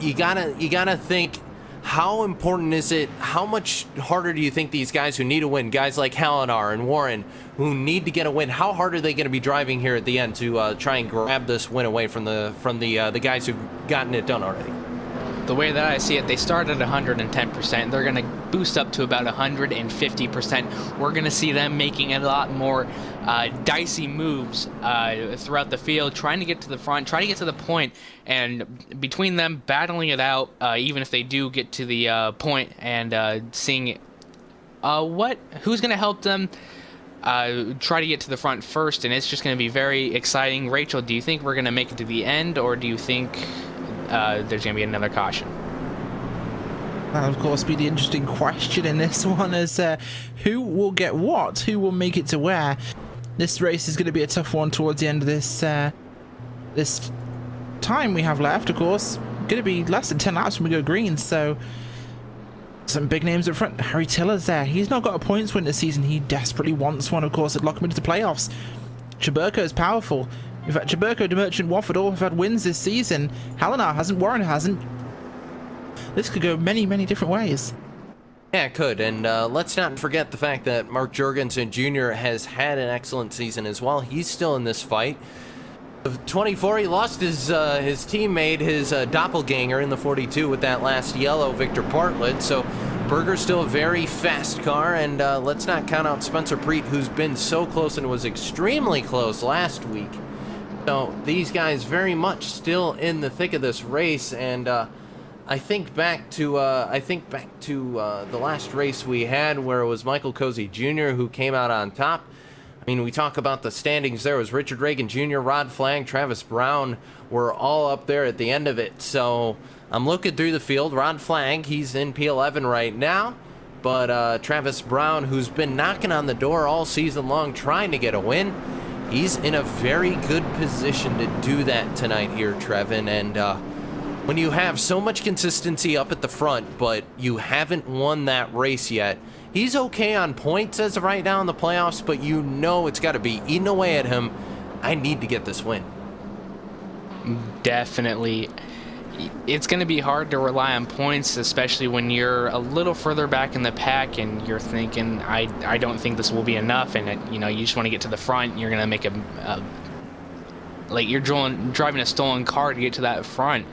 you gotta think, how important is it? How much harder do you think these guys who need a win, guys like Hallinar and Warren, who need to get a win, how hard are they going to be driving here at the end to try and grab this win away from the guys who've gotten it done already? The way that I see it, they start at 110%. They're going to boost up to about 150%. We're going to see them making a lot more dicey moves throughout the field, trying to get to the front, trying to get to the point, and between them battling it out, even if they do get to the point, and seeing who's going to help them try to get to the front first. And it's just going to be very exciting. Rachel, do you think we're going to make it to the end, or do you think there's going to be another caution? That'll, of course, be the interesting question in this one, is who will get what? Who will make it to where? This race is going to be a tough one towards the end of this this time we have left, of course. Going to be less than 10 laps when we go green, so some big names up front. Harry Tiller's there. He's not got a points win this season. He desperately wants one, of course, at lock him into the playoffs. Checkered is powerful. In fact, Checkered, the Merchant, Wofford all have had wins this season. Hallinar hasn't, Warren hasn't. This could go many, many different ways. Yeah, it could. And let's not forget the fact that Mark Jorgensen Jr. has had an excellent season as well. He's still in this fight. Of 24, he lost his teammate, his doppelganger in the 42 with that last yellow, Victor Bartlett. So Berger's still a very fast car, and let's not count out Spencer Preet, who's been so close and was extremely close last week. So these guys very much still in the thick of this race, and I think back to the last race we had where it was Michael Cozy Jr. who came out on top. I mean, we talk about the standings there. It was Richard Reagan Jr., Rod Flag, Travis Brown were all up there at the end of it. So I'm looking through the field. Rod Flag, he's in P11 right now. But Travis Brown, who's been knocking on the door all season long trying to get a win, he's in a very good position to do that tonight here, Trevin. And when you have so much consistency up at the front, but you haven't won that race yet, he's okay on points as of right now in the playoffs, but you know it's got to be eating away at him. I need to get this win. Definitely. It's going to be hard to rely on points, especially when you're a little further back in the pack and you're thinking, I don't think this will be enough, and you just want to get to the front. You're going to make like you're driving a stolen car to get to that front.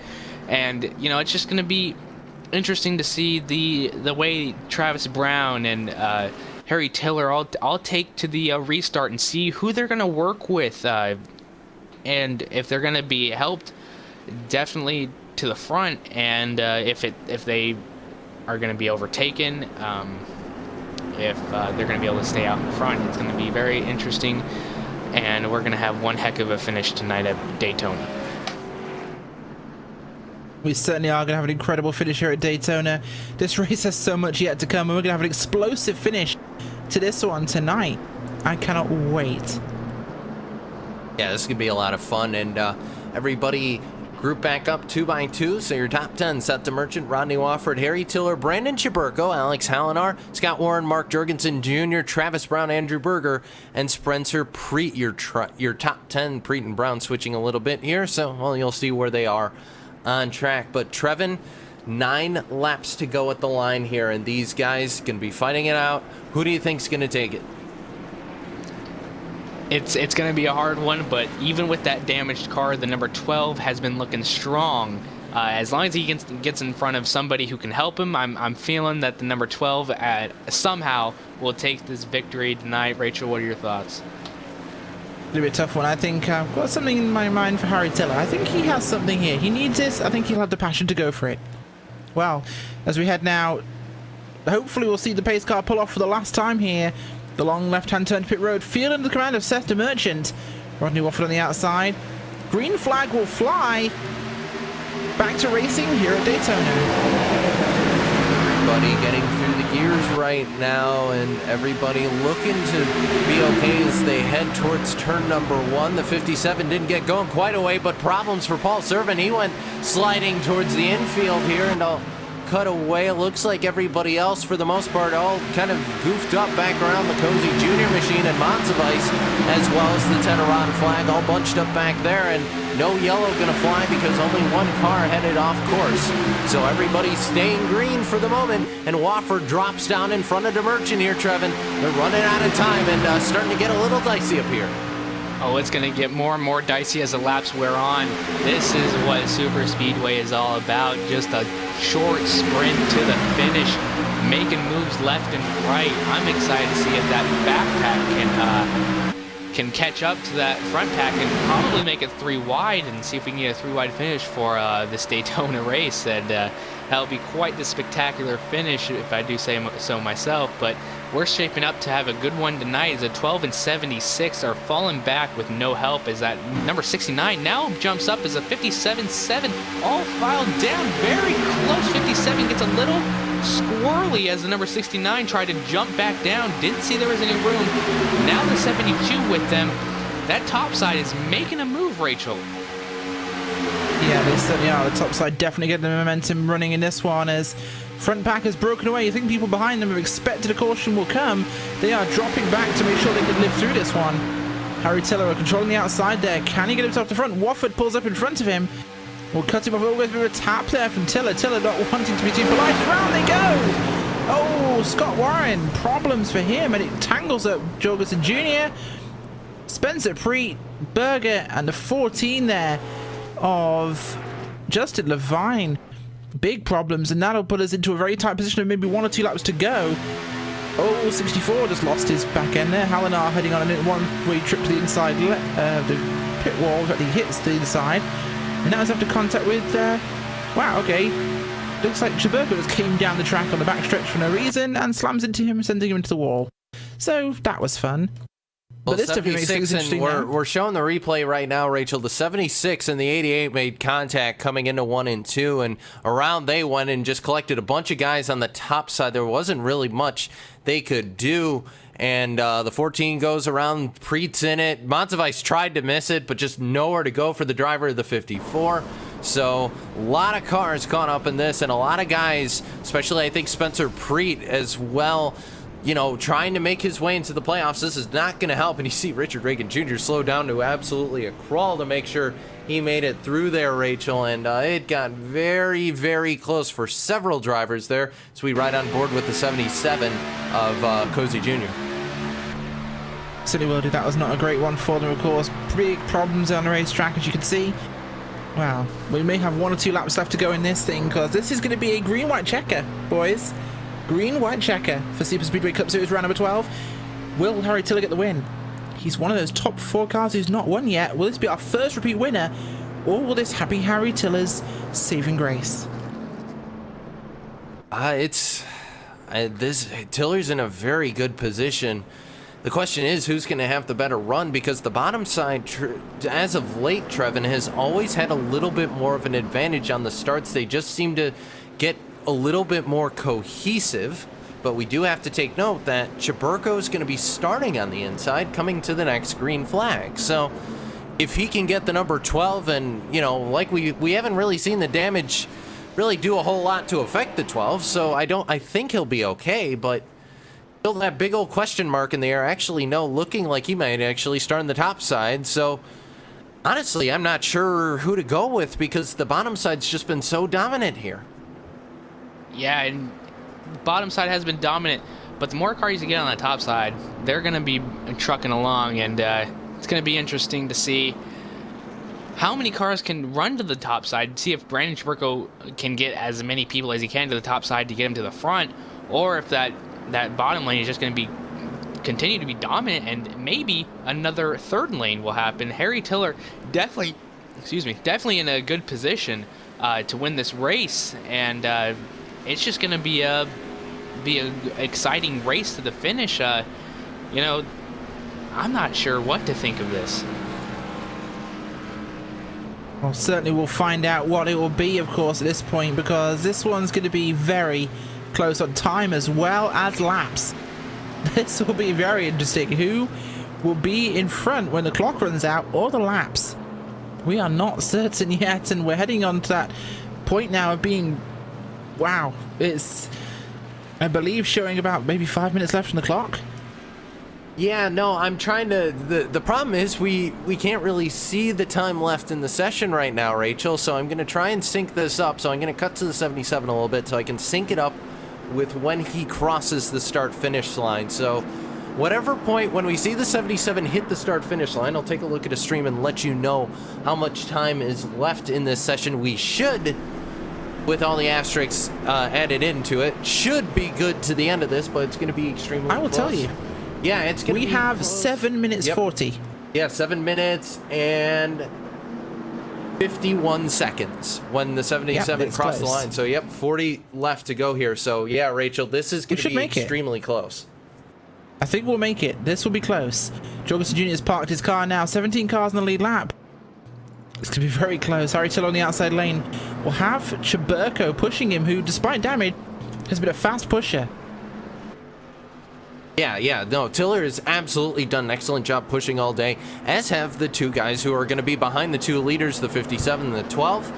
And it's just going to be interesting to see the way Travis Brown and Harry Tiller all take to the restart and see who they're going to work with, and if they're going to be helped definitely to the front, and if they are going to be overtaken, if they're going to be able to stay out in front. It's going to be very interesting, and we're going to have one heck of a finish tonight at Daytona. We certainly are going to have an incredible finish here at Daytona. This race has so much yet to come, and we're going to have an explosive finish to this one tonight. I cannot wait. Yeah, this could be a lot of fun, and everybody group back up 2 by 2. So your top 10: Seth the Merchant, Rodney Wofford, Harry Tiller, Brandon Checkered, Alex Hallinar, Scott Warren, Mark Jorgensen Jr., Travis Brown, Andrew Berger, and Spencer Preet. Your top 10, Preet and Brown switching a little bit here, so well, you'll see where they are on track. But Trevin, 9 laps to go at the line here, and these guys going to be fighting it out. Who do you think's going to take it? It's going to be a hard one, but even with that damaged car, the number 12 has been looking strong. As long as he gets in front of somebody who can help him, I'm feeling that the number 12 somehow will take this victory tonight. Rachel, what are your thoughts? It'll be a tough one. I think I've got something in my mind for Harry Tiller. I think he has something here. He needs this. I think he'll have the passion to go for it. Well, as we head now, hopefully we'll see the pace car pull off for the last time here. The long left-hand turn to pit road, field under the command of Seth the Merchant. Rodney Wofford on the outside. Green flag will fly. Back to racing here at Daytona. Everybody getting through the gears right now, and everybody looking to be okay as they head towards turn number 1. The 57 didn't get going quite away, but problems for Paul Servin. He went sliding towards the infield here, and I'll cut away. It looks like everybody else, for the most part, all kind of goofed up back around the Cozy Junior machine and Montevice, as well as the Teteron flag, all bunched up back there, and no yellow gonna fly because only one car headed off course. So everybody's staying green for the moment, and Wofford drops down in front of the Merchant here, Trevin. They're running out of time and starting to get a little dicey up here. Oh, it's going to get more and more dicey as the laps wear on. This is what Superspeedway is all about. Just a short sprint to the finish, making moves left and right. I'm excited to see if that back pack can catch up to that front pack and probably make it 3 wide and see if we can get a 3 wide finish for this Daytona race. And that'll be quite the spectacular finish if I do say so myself. But we're shaping up to have a good one tonight. As a 12 and 76 are falling back with no help, as that number 69 now jumps up as a 57-7, all filed down very close. 57 gets a little squirrely as the number 69 tried to jump back down. Didn't see there was any room. Now the 72 with them. That top side is making a move, Rachel. Yeah, they certainly are. The top side definitely getting the momentum running in this one as front pack has broken away. You think people behind them have expected a caution will come. They are dropping back to make sure they can live through this one. Harry Tiller controlling the outside there. Can he get himself to front? Wofford pulls up in front of him. We'll cut him off. Always a bit of a tap there from Tiller. Tiller not wanting to be too polite. Round they go! Oh, Scott Warren. Problems for him, and it tangles up Jorgensen Jr., Spencer Preet, Berger, and the 14 there of Justin Levine. Big problems, and that'll put us into a very tight position of maybe 1 or 2 laps to go. Oh, 64 just lost his back end there. Hallinar heading on a one-way trip to the inside, the pit wall that he hits the inside. And now he's after contact with, wow, okay. Looks like Chaburko just came down the track on the backstretch for no reason and slams into him, sending him into the wall. So that was fun. Well, but this definitely makes things interesting. We're showing the replay right now, Rachel. The 76 and the 88 made contact coming into 1 and 2, and around they went and just collected a bunch of guys on the top side. There wasn't really much they could do, and the 14 goes around. Preet's in it. Montevice tried to miss it, but just nowhere to go for the driver of the 54. So a lot of cars caught up in this, and a lot of guys, especially I think Spencer Preet as well, you know, trying to make his way into the playoffs. This is not going to help. And you see Richard Reagan Jr. slow down to absolutely a crawl to make sure he made it through there, Rachel. And it got very, very close for several drivers there. So we ride on board with the 77 of Cozy Jr. Silly Wildy, that was not a great one for them, of course. Big problems on the racetrack, as you can see. Wow, we may have 1 or 2 laps left to go in this thing, because this is going to be a green-white checker, boys. Green-white checker for Superspeedway Cup Series round number 12. Will Harry Tiller get the win? He's one of those top 4 cars who's not won yet. Will this be our first repeat winner, or will this happy Harry Tiller's saving grace? Tiller's in a very good position. The question is, who's going to have the better run? Because the bottom side, as of late, Trevin, has always had a little bit more of an advantage on the starts. They just seem to get a little bit more cohesive. But we do have to take note that Chaburko is going to be starting on the inside, coming to the next green flag. So if he can get the number 12, and, you know, like we haven't really seen the damage really do a whole lot to affect the 12. So I think he'll be okay, but still that big old question mark in the air. Actually, no, looking like he might actually start on the top side. So honestly, I'm not sure who to go with, because the bottom side's just been so dominant here. Yeah, and bottom side has been dominant, but the more cars you get on the top side, they're going to be trucking along, and it's going to be interesting to see how many cars can run to the top side, see if Brandon Chaburko can get as many people as he can to the top side to get him to the front, or if that bottom lane is just going to continue to be dominant, and maybe another third lane will happen. Harry Tiller definitely in a good position, to win this race, and it's just going to be a exciting race to the finish. You know, I'm not sure what to think of this. Well, certainly we'll find out what it will be, of course, at this point, because this one's going to be very close on time as well as laps. This will be very interesting. Who will be in front when the clock runs out, or the laps? We are not certain yet, and we're heading on to that point now of being... Wow, it's, I believe, showing about maybe 5 minutes left on the clock. Yeah, no, I'm trying to... The problem is we can't really see the time left in the session right now, Rachel, so I'm going to try and sync this up. So I'm going to cut to the 77 a little bit so I can sync it up with when he crosses the start-finish line. So whatever point when we see the 77 hit the start-finish line, I'll take a look at a stream and let you know how much time is left in this session. We should, with all the asterisks added into it, should be good to the end of this, but it's going to be extremely I will close. tell you. Yeah, it's going to be We have close. 7 minutes 40. Yeah, 7 minutes and 51 seconds when the 77 it's crossed the close. line. So, yep, 40 left to go here. So, yeah, Rachel, this is going to should be make it. extremely close. I think we'll make it. This will be close. Jorgensen Jr. has parked his car now. 17 cars in the lead lap. It's going to be very close. Harry Tiller on the outside lane will have Cheburko pushing him, who, despite damage, has been a fast pusher. Yeah, no, Tiller has absolutely done an excellent job pushing all day, as have the two guys who are going to be behind the two leaders, the 57 and the 12.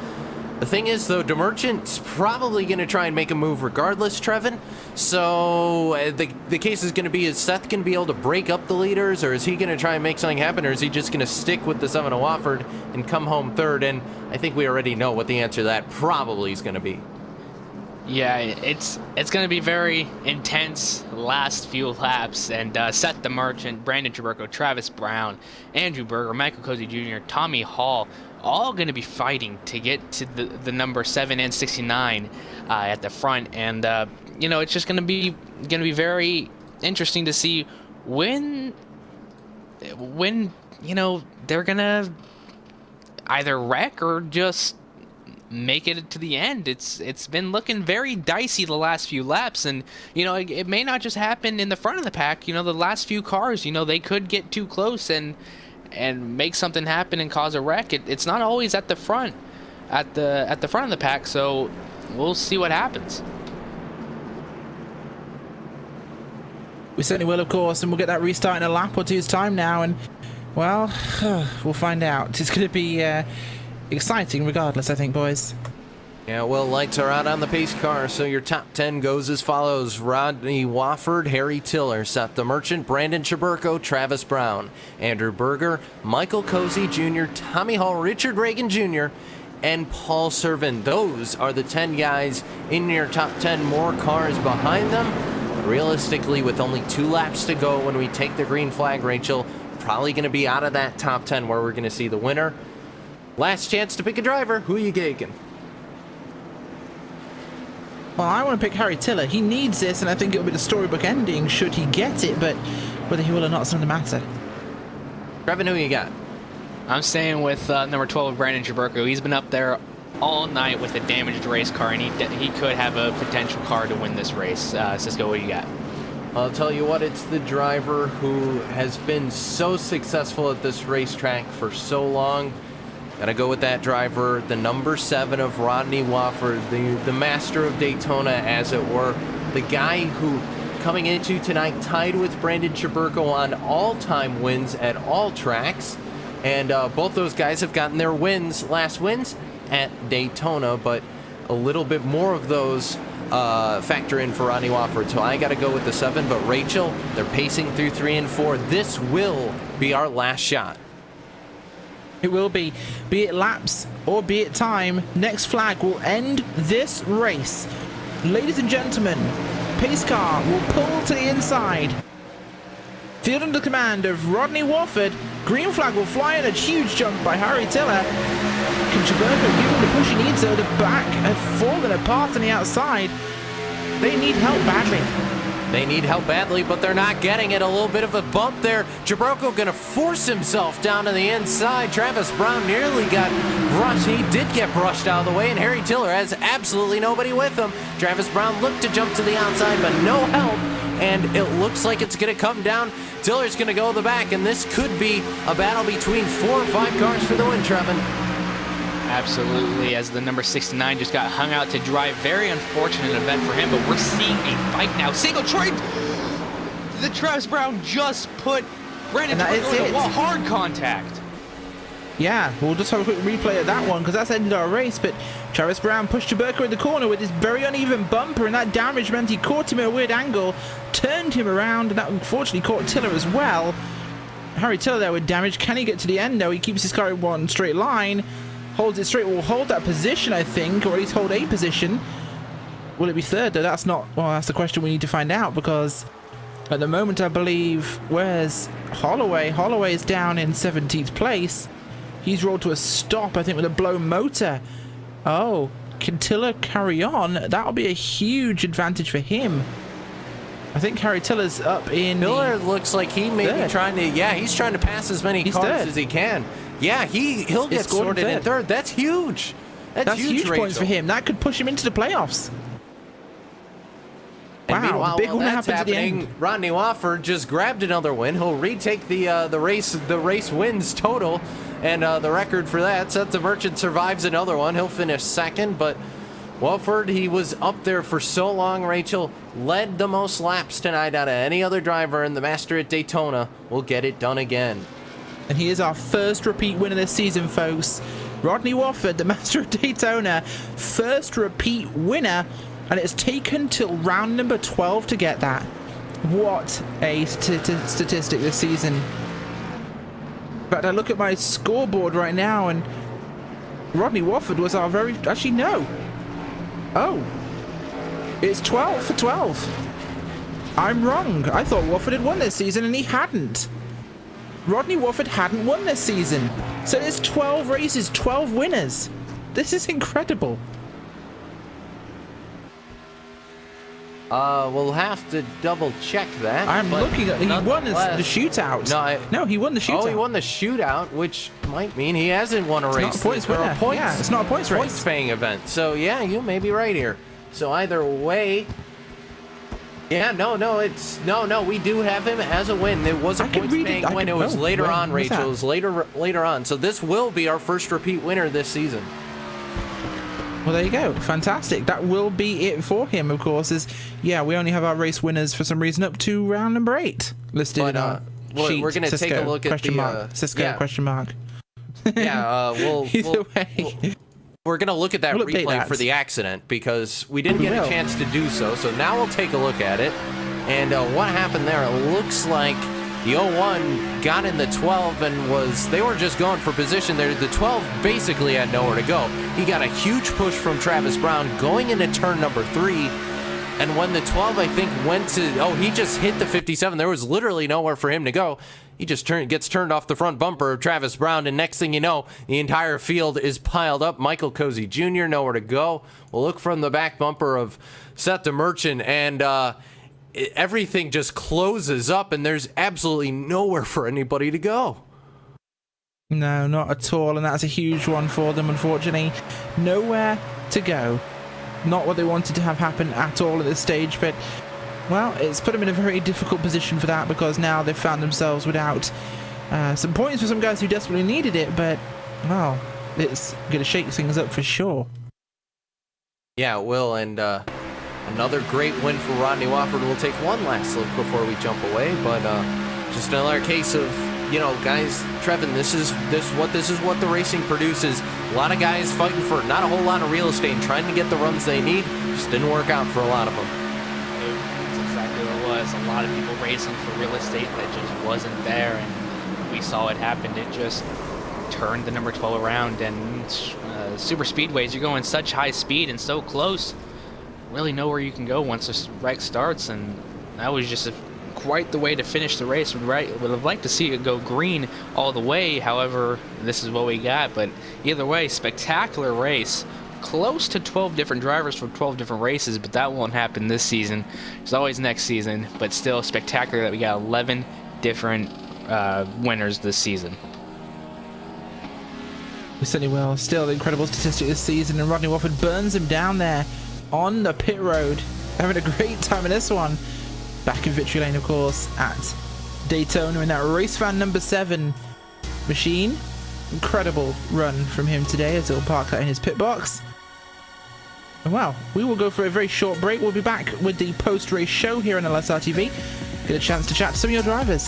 The thing is, though, DeMerchant's probably going to try and make a move regardless, Trevin. So the case is going to be, is Seth going to be able to break up the leaders, or is he going to try and make something happen, or is he just going to stick with the 7 of Wofford and come home third? And I think we already know what the answer to that probably is going to be. Yeah, it's going to be very intense last few laps, and Seth the Merchant, Brandon Cheburko, Travis Brown, Andrew Berger, Michael Cozy Jr., Tommy Hall, all going to be fighting to get to the number 7 and 69 at the front, and you know, it's just going to be very interesting to see when you know, they're going to either wreck or just make it to the end. It's been looking very dicey the last few laps, and you know, it may not just happen in the front of the pack. You know, the last few cars, you know, they could get too close and make something happen and cause a wreck. It's not always at the front, at the front of the pack. So we'll see what happens. We certainly will, of course, and we'll get that restart in a lap or two's time now, and well, we'll find out. It's going to be exciting regardless, I think, boys. Yeah, well, lights are out on the pace car, so your top 10 goes as follows. Rodney Wofford, Harry Tiller, Seth the Merchant, Brandon Cheburko, Travis Brown, Andrew Berger, Michael Cozy Jr., Tommy Hall, Richard Reagan Jr., and Paul Servin. Those are the 10 guys in your top 10. More cars behind them. Realistically, with only 2 laps to go when we take the green flag, Rachel, probably going to be out of that top 10 where we're going to see the winner. Last chance to pick a driver. Who are you taking? Well, I want to pick Harry Tiller. He needs this, and I think it'll be the storybook ending should he get it, but whether he will or not is not the matter. Trevin, who you got? I'm staying with number 12, Brandon Cheburko. He's been up there all night with a damaged race car, and he could have a potential car to win this race. Cisco, what do you got? I'll tell you what, it's the driver who has been so successful at this racetrack for so long. Gotta go with that driver, the number 7 of Rodney Wofford, the master of Daytona, as it were. The guy who, coming into tonight, tied with Brandon Cheburko on all-time wins at all tracks. And both those guys have gotten their last wins at Daytona, but a little bit more of those factor in for Rodney Wofford. So I gotta go with the 7, but Rachel, they're pacing through 3 and 4. This will be our last shot. It will be it laps or be it time. Next flag will end this race. Ladies and gentlemen, pace car will pull to the inside. Field under command of Rodney Wofford. Green flag will fly in a huge jump by Harry Tiller. Can Cheburko give him the push he needs, though? The back have fallen apart on the outside. They need help badly. They need help badly, but they're not getting it. A little bit of a bump there. Jabroko going to force himself down to the inside. Travis Brown nearly got brushed. He did get brushed out of the way, and Harry Tiller has absolutely nobody with him. Travis Brown looked to jump to the outside, but no help, and it looks like it's going to come down. Tiller's going to go to the back, and this could be a battle between 4 or 5 cars for the win, Trevin. Absolutely, as the number 69 just got hung out to dry. Very unfortunate event for him, but we're seeing a fight now. Single trade! The Travis Brown just put Brandon Jabroko in the wall. Hard contact. Yeah, we'll just have a quick replay of that one because that's ended our race, but Travis Brown pushed Jabroko in the corner with his very uneven bumper, and that damage meant he caught him at a weird angle, turned him around, and that unfortunately caught Tiller as well. Harry Tiller there with damage. Can he get to the end? No, he keeps his car in one straight line. Holds it straight. Will hold that position, I think, or at least hold a position. Will it be third, though? That's not... Well, that's the question we need to find out, because at the moment, I believe... Where's Holloway? Holloway is down in 17th place. He's rolled to a stop, I think, with a blown motor. Oh, can Tiller carry on? That'll be a huge advantage for him. I think Harry Tiller's up in... Tiller looks like he may be trying to... Yeah, he's trying to pass as many cars as he can. Yeah, he'll get sorted in third. That's huge. That's huge points for him. That could push him into the playoffs. And wow, the big one happens at the end. Rodney Wofford just grabbed another win. He'll retake the race wins total, and the record for that. Seth the Merchant survives another one. He'll finish second, but Wofford, he was up there for so long. Rachel led the most laps tonight out of any other driver, and the master at Daytona will get it done again. And he is our first repeat winner this season, folks. Rodney Wofford, the master of Daytona, first repeat winner, and it's taken till round number 12 to get that. What a statistic this season. In fact, I look at my scoreboard right now, and Rodney Wofford was our very... Actually, no. Oh. It's 12 for 12. I'm wrong. I thought Wofford had won this season, and he hadn't. Rodney Wofford hadn't won this season. So it's 12 races, 12 winners. This is incredible. We'll have to double check that. I'm looking at... He won the shootout. No, he won the shootout. Oh, he won the shootout, which might mean he hasn't won a race. It's not a points winner. Yeah, it's not a points race. Points paying event. So, yeah, you may be right here. So either way... Yeah, no, we do have him as a win. It was a points-paying win. It was later on, Rachel. It was later on. So this will be our first repeat winner this season. Well, there you go. Fantastic. That will be it for him, of course. We only have our race winners for some reason up to round number 8 listed in our sheet. We're going to take a look at the... Cisco, question mark. Either way. We're going to look at that replay for the accident because we didn't get a chance to do so. So now we'll take a look at it. And what happened there, it looks like the 01 got in the 12 and they were just going for position there. The 12 basically had nowhere to go. He got a huge push from Travis Brown going into turn number 3. And when the 12, I think, went to... he just hit the 57. There was literally nowhere for him to go. He just gets turned off the front bumper of Travis Brown, and next thing you know, the entire field is piled up. Michael Cozy Jr., nowhere to go. We'll look from the back bumper of Seth the Merchant, and everything just closes up, and there's absolutely nowhere for anybody to go. No, not at all, and that's a huge one for them, unfortunately. Nowhere to go. Not what they wanted to have happen at all at this stage, but... Well, it's put them in a very difficult position for that because now they've found themselves without some points for some guys who desperately needed it, but, well, it's going to shake things up for sure. Yeah, it will, and another great win for Rodney Wofford. We'll take one last look before we jump away, but just another case of, guys, Trevin, this is what the racing produces. A lot of guys fighting for not a whole lot of real estate and trying to get the runs they need. Just didn't work out for a lot of them. A lot of people racing for real estate that just wasn't there, and we saw it happen. It just turned the number 12 around, and super speedways, you're going such high speed and so close, really know where you can go once the wreck starts, and that was just quite the way to finish the race. Would have liked to see it go green all the way. However, this is what we got, but either way, spectacular race. close to 12 different drivers for 12 different races, but that won't happen this season. There's always next season, but still spectacular that we got 11 different winners this season. We certainly will. Still, the incredible statistic this season, and Rodney Wofford burns him down there on the pit road. Having a great time in this one. Back in victory lane, of course, at Daytona in that race fan number 7 machine. Incredible run from him today as he'll park that in his pit box. And well, we will go for a very short break. We'll be back with the post-race show here on LSRTV. Get a chance to chat to some of your drivers.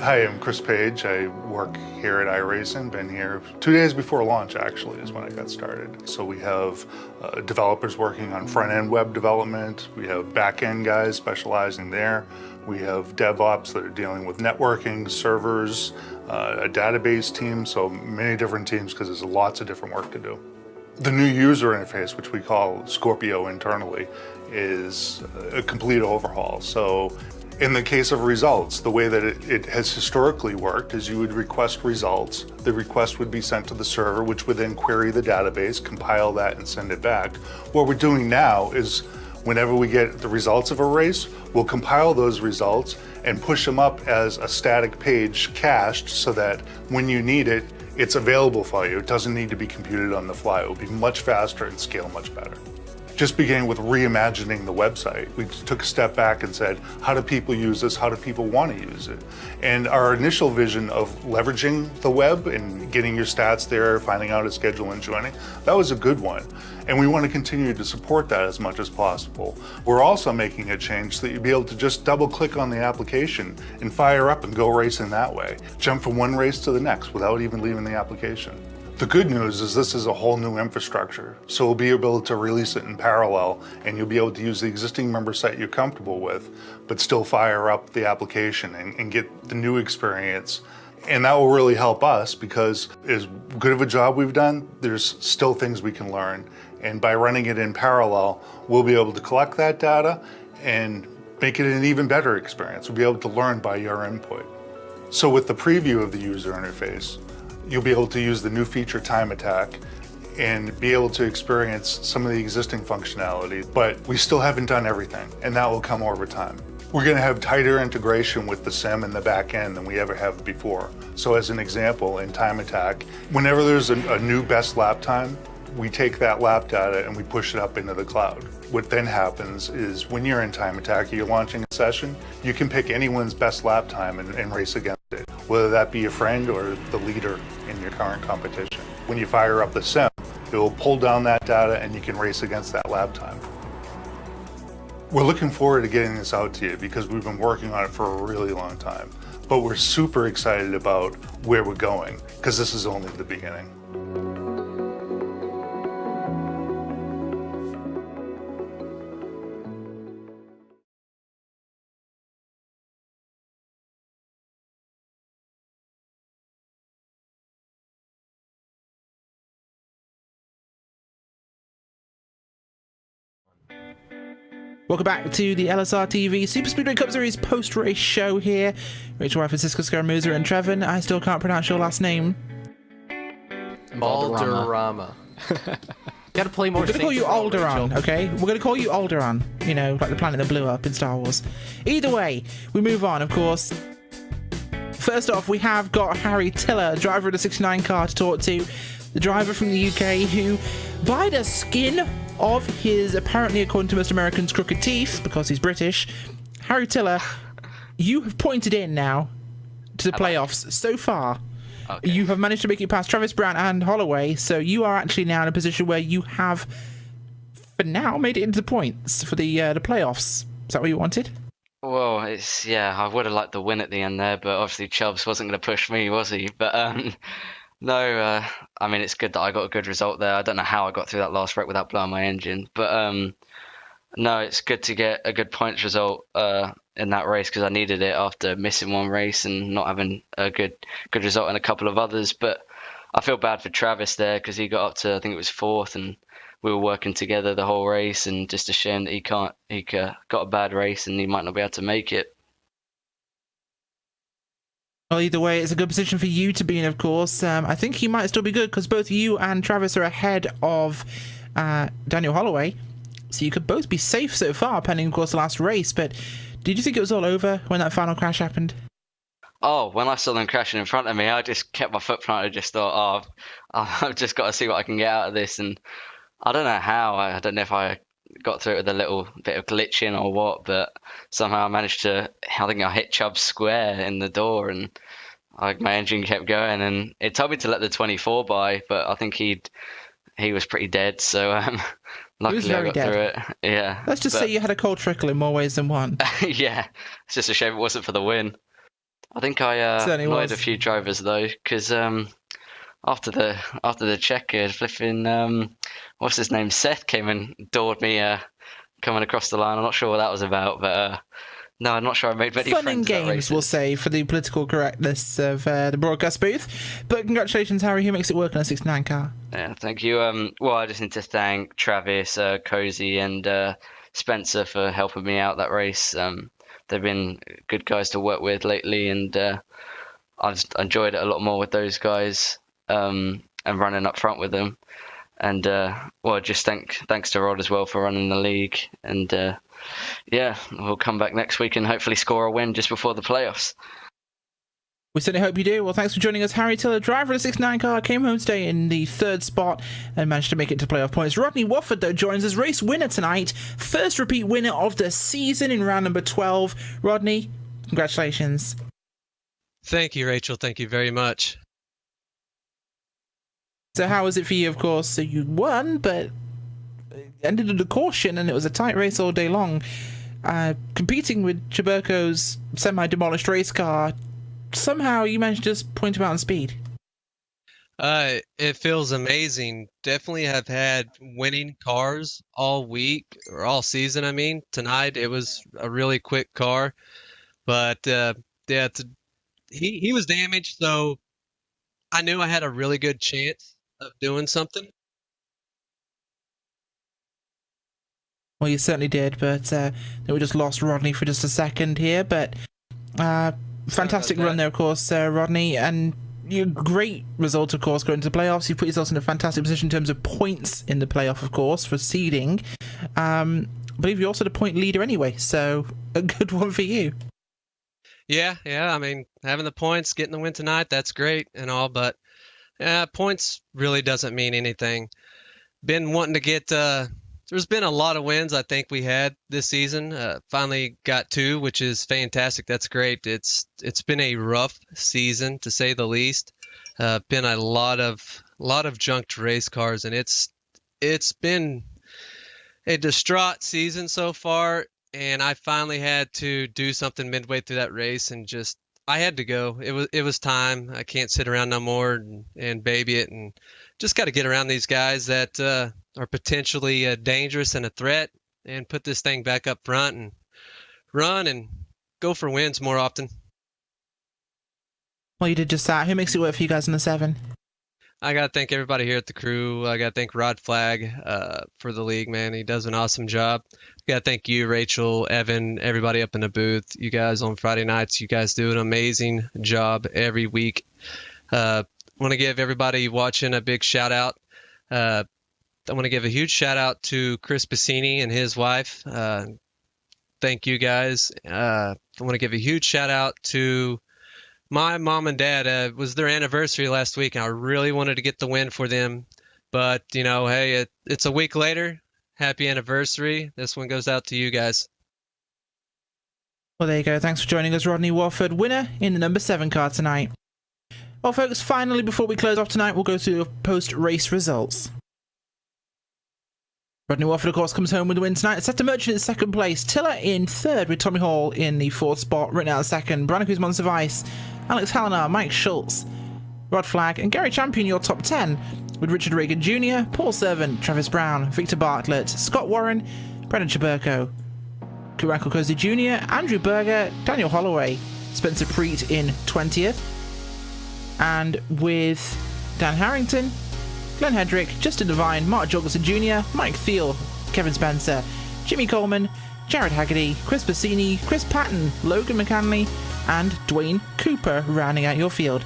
Hi, I'm Chris Page. I work here at iRacing. Been here 2 days before launch, actually, is when I got started. So we have developers working on front-end web development. We have back-end guys specializing there. We have DevOps that are dealing with networking, servers, a database team, so many different teams because there's lots of different work to do. The new user interface, which we call Scorpio internally, is a complete overhaul. So in the case of results, the way that it has historically worked is you would request results. The request would be sent to the server, which would then query the database, compile that, and send it back. What we're doing now is whenever we get the results of a race, we'll compile those results and push them up as a static page cached so that when you need it, it's available for you. It doesn't need to be computed on the fly. It will be much faster and scale much better. Just beginning with reimagining the website. We took a step back and said, how do people use this? How do people want to use it? And our initial vision of leveraging the web and getting your stats there, finding out a schedule and joining, that was a good one. And we want to continue to support that as much as possible. We're also making a change so that you'll be able to just double click on the application and fire up and go racing that way. Jump from one race to the next without even leaving the application. The good news is this is a whole new infrastructure, so we'll be able to release it in parallel, and you'll be able to use the existing member set you're comfortable with, but still fire up the application and get the new experience. And that will really help us because as good of a job we've done, there's still things we can learn. And by running it in parallel, we'll be able to collect that data and make it an even better experience. We'll be able to learn by your input. So with the preview of the user interface, you'll be able to use the new feature Time Attack and be able to experience some of the existing functionality, but we still haven't done everything, and that will come over time. We're going to have tighter integration with the sim and the back end than we ever have before. So as an example, in Time Attack, whenever there's a new best lap time, we take that lap data and we push it up into the cloud. What then happens is when you're in Time Attack, you're launching a session, you can pick anyone's best lap time and race against it, whether that be a friend or the leader in your current competition. When you fire up the sim, it will pull down that data and you can race against that lap time. We're looking forward to getting this out to you because we've been working on it for a really long time. But we're super excited about where we're going because this is only the beginning. Welcome back to the LSRTV Superspeedway Cup Series post-race show here. Rachel White, Francisco Scaramuza, and Trevin. I still can't pronounce your last name. Valderrama. Gotta play more. We're gonna call you Alderaan, okay? We're gonna call you Alderaan. You know, like the planet that blew up in Star Wars. Either way, we move on, of course. First off, we have got Harry Tiller, driver of the 69 car, to talk to. The driver from the UK who, by the skin of his, apparently according to most Americans, crooked teeth, because he's British, Harry Tiller, you have pointed in now to the playoffs so far. Okay. You have managed to make it past Travis Brown and Holloway, so you are actually now in a position where you have, for now, made it into the points for the playoffs. Is that what you wanted? Well, yeah, I would have liked the win at the end there, but obviously Chubbs wasn't going to push me, was he? But no, I mean it's good that I got a good result there. I don't know how I got through that last wreck without blowing my engine, but no, it's good to get a good points result in that race because I needed it after missing one race and not having a good result in a couple of others. But I feel bad for Travis there because he got up to, I think it was fourth, and we were working together the whole race, and just a shame that he got a bad race and he might not be able to make it. Well, either way, it's a good position for you to be in, of course. I think he might still be good because both you and Travis are ahead of Daniel Holloway. So you could both be safe so far, pending, of course, the last race. But did you think it was all over when that final crash happened? Oh, when I saw them crashing in front of me, I just kept my foot planted. I just thought, oh, I've just got to see what I can get out of this. And I don't know how. I don't know if I got through it with a little bit of glitching or what, but somehow I managed to, I think I hit Chubb square in the door, and my engine kept going. And it told me to let the 24 by, but I think he was pretty dead. So luckily I got through it. Yeah. Let's just say you had a cold trickle in more ways than one. Yeah. It's just a shame it wasn't for the win. I think I annoyed a few drivers though, because after the checkered, flipping what's his name, Seth came and doored me coming across the line. I'm not sure what that was about, but no, I'm not sure I made many fun friends. In games, we'll say, for the political correctness of the broadcast booth. But congratulations, Harry, who makes it work on a 69 car. Yeah, thank you. Well, I just need to thank Travis, Cozy, and Spencer for helping me out that race. They've been good guys to work with lately, and I've enjoyed it a lot more with those guys and running up front with them. And well, just thanks to Rod as well for running the league. And yeah, we'll come back next week and hopefully score a win just before the playoffs. We certainly hope you do. Well, thanks for joining us. Harry Tiller, driver of the 69 car, came home today in the third spot and managed to make it to playoff points. Rodney Wofford, though, joins us, race winner tonight. First repeat winner of the season in round number 12. Rodney, congratulations. Thank you, Rachel. Thank you very much. So how was it for you, of course? So you won, but ended in a caution, and it was a tight race all day long. Competing with Chaburko's semi-demolished race car, somehow you managed to just point him out on speed. It feels amazing. Definitely have had winning cars all week, or all season, I mean. Tonight it was a really quick car, but yeah, he was damaged, so I knew I had a really good chance of doing something. Well, you certainly did, but then we just lost Rodney for just a second here, but fantastic run there, of course, Rodney, and your great result, of course, going to the playoffs. You put yourself in a fantastic position in terms of points in the playoff, of course, for seeding. I believe you're also the point leader anyway, so a good one for you. Yeah, I mean, having the points, getting the win tonight, that's great and all, but points really doesn't mean anything. Been wanting to get... There's been a lot of wins I think we had this season. Finally got 2, which is fantastic. That's great. It's been a rough season to say the least. Been a lot of junked race cars, and it's been a distraught season so far. And I finally had to do something midway through that race, and just I had to go. It was time. I can't sit around no more and baby it, and just got to get around these guys that are potentially dangerous and a threat, and put this thing back up front and run and go for wins more often. Well, you did just that. Who makes it work for you guys in the 7? I got to thank everybody here at the crew. I got to thank Rod Flagg for the league, man. He does an awesome job. Got to thank you, Rachel, Evan, everybody up in the booth. You guys on Friday nights, you guys do an amazing job every week. I want to give everybody watching a big shout out. I want to give a huge shout out to Chris Bassini and his wife. Thank you guys. I want to give a huge shout out to my mom and dad. It was their anniversary last week, and I really wanted to get the win for them. But, you know, hey, it's a week later. Happy anniversary. This one goes out to you guys. Well, there you go. Thanks for joining us, Rodney Wofford, winner in the number 7 car tonight. Well, folks, finally, before we close off tonight, we'll go through the post-race results. Rodney Wofford, of course, comes home with the win tonight. Seth Merchant in second place. Tiller in third with Tommy Hall in the fourth spot. Written out second. Brandon Kuzmon's Vice. Alex Hallinar, Mike Schultz, Rod Flagg, and Gary Champion your top 10 with Richard Reagan Jr., Paul Servant, Travis Brown, Victor Bartlett, Scott Warren, Brendan Chaburko, Kuranko Cozy Jr., Andrew Berger, Daniel Holloway, Spencer Preet in 20th, and with Dan Harrington, Glenn Hedrick, Justin Devine, Mark Jorgensen Jr., Mike Thiel, Kevin Spencer, Jimmy Coleman, Jared Haggerty, Chris Bassini, Chris Patton, Logan McCanley, and Dwayne Cooper rounding out your field.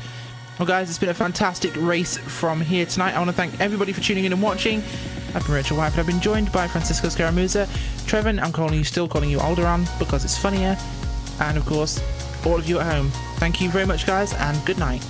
Well, guys, it's been a fantastic race from here tonight. I want to thank everybody for tuning in and watching. I've been Rachel White, I've been joined by Francisco Scaramuza. Trevin, I'm still calling you Alderaan because it's funnier. And, of course, all of you at home. Thank you very much, guys, and good night.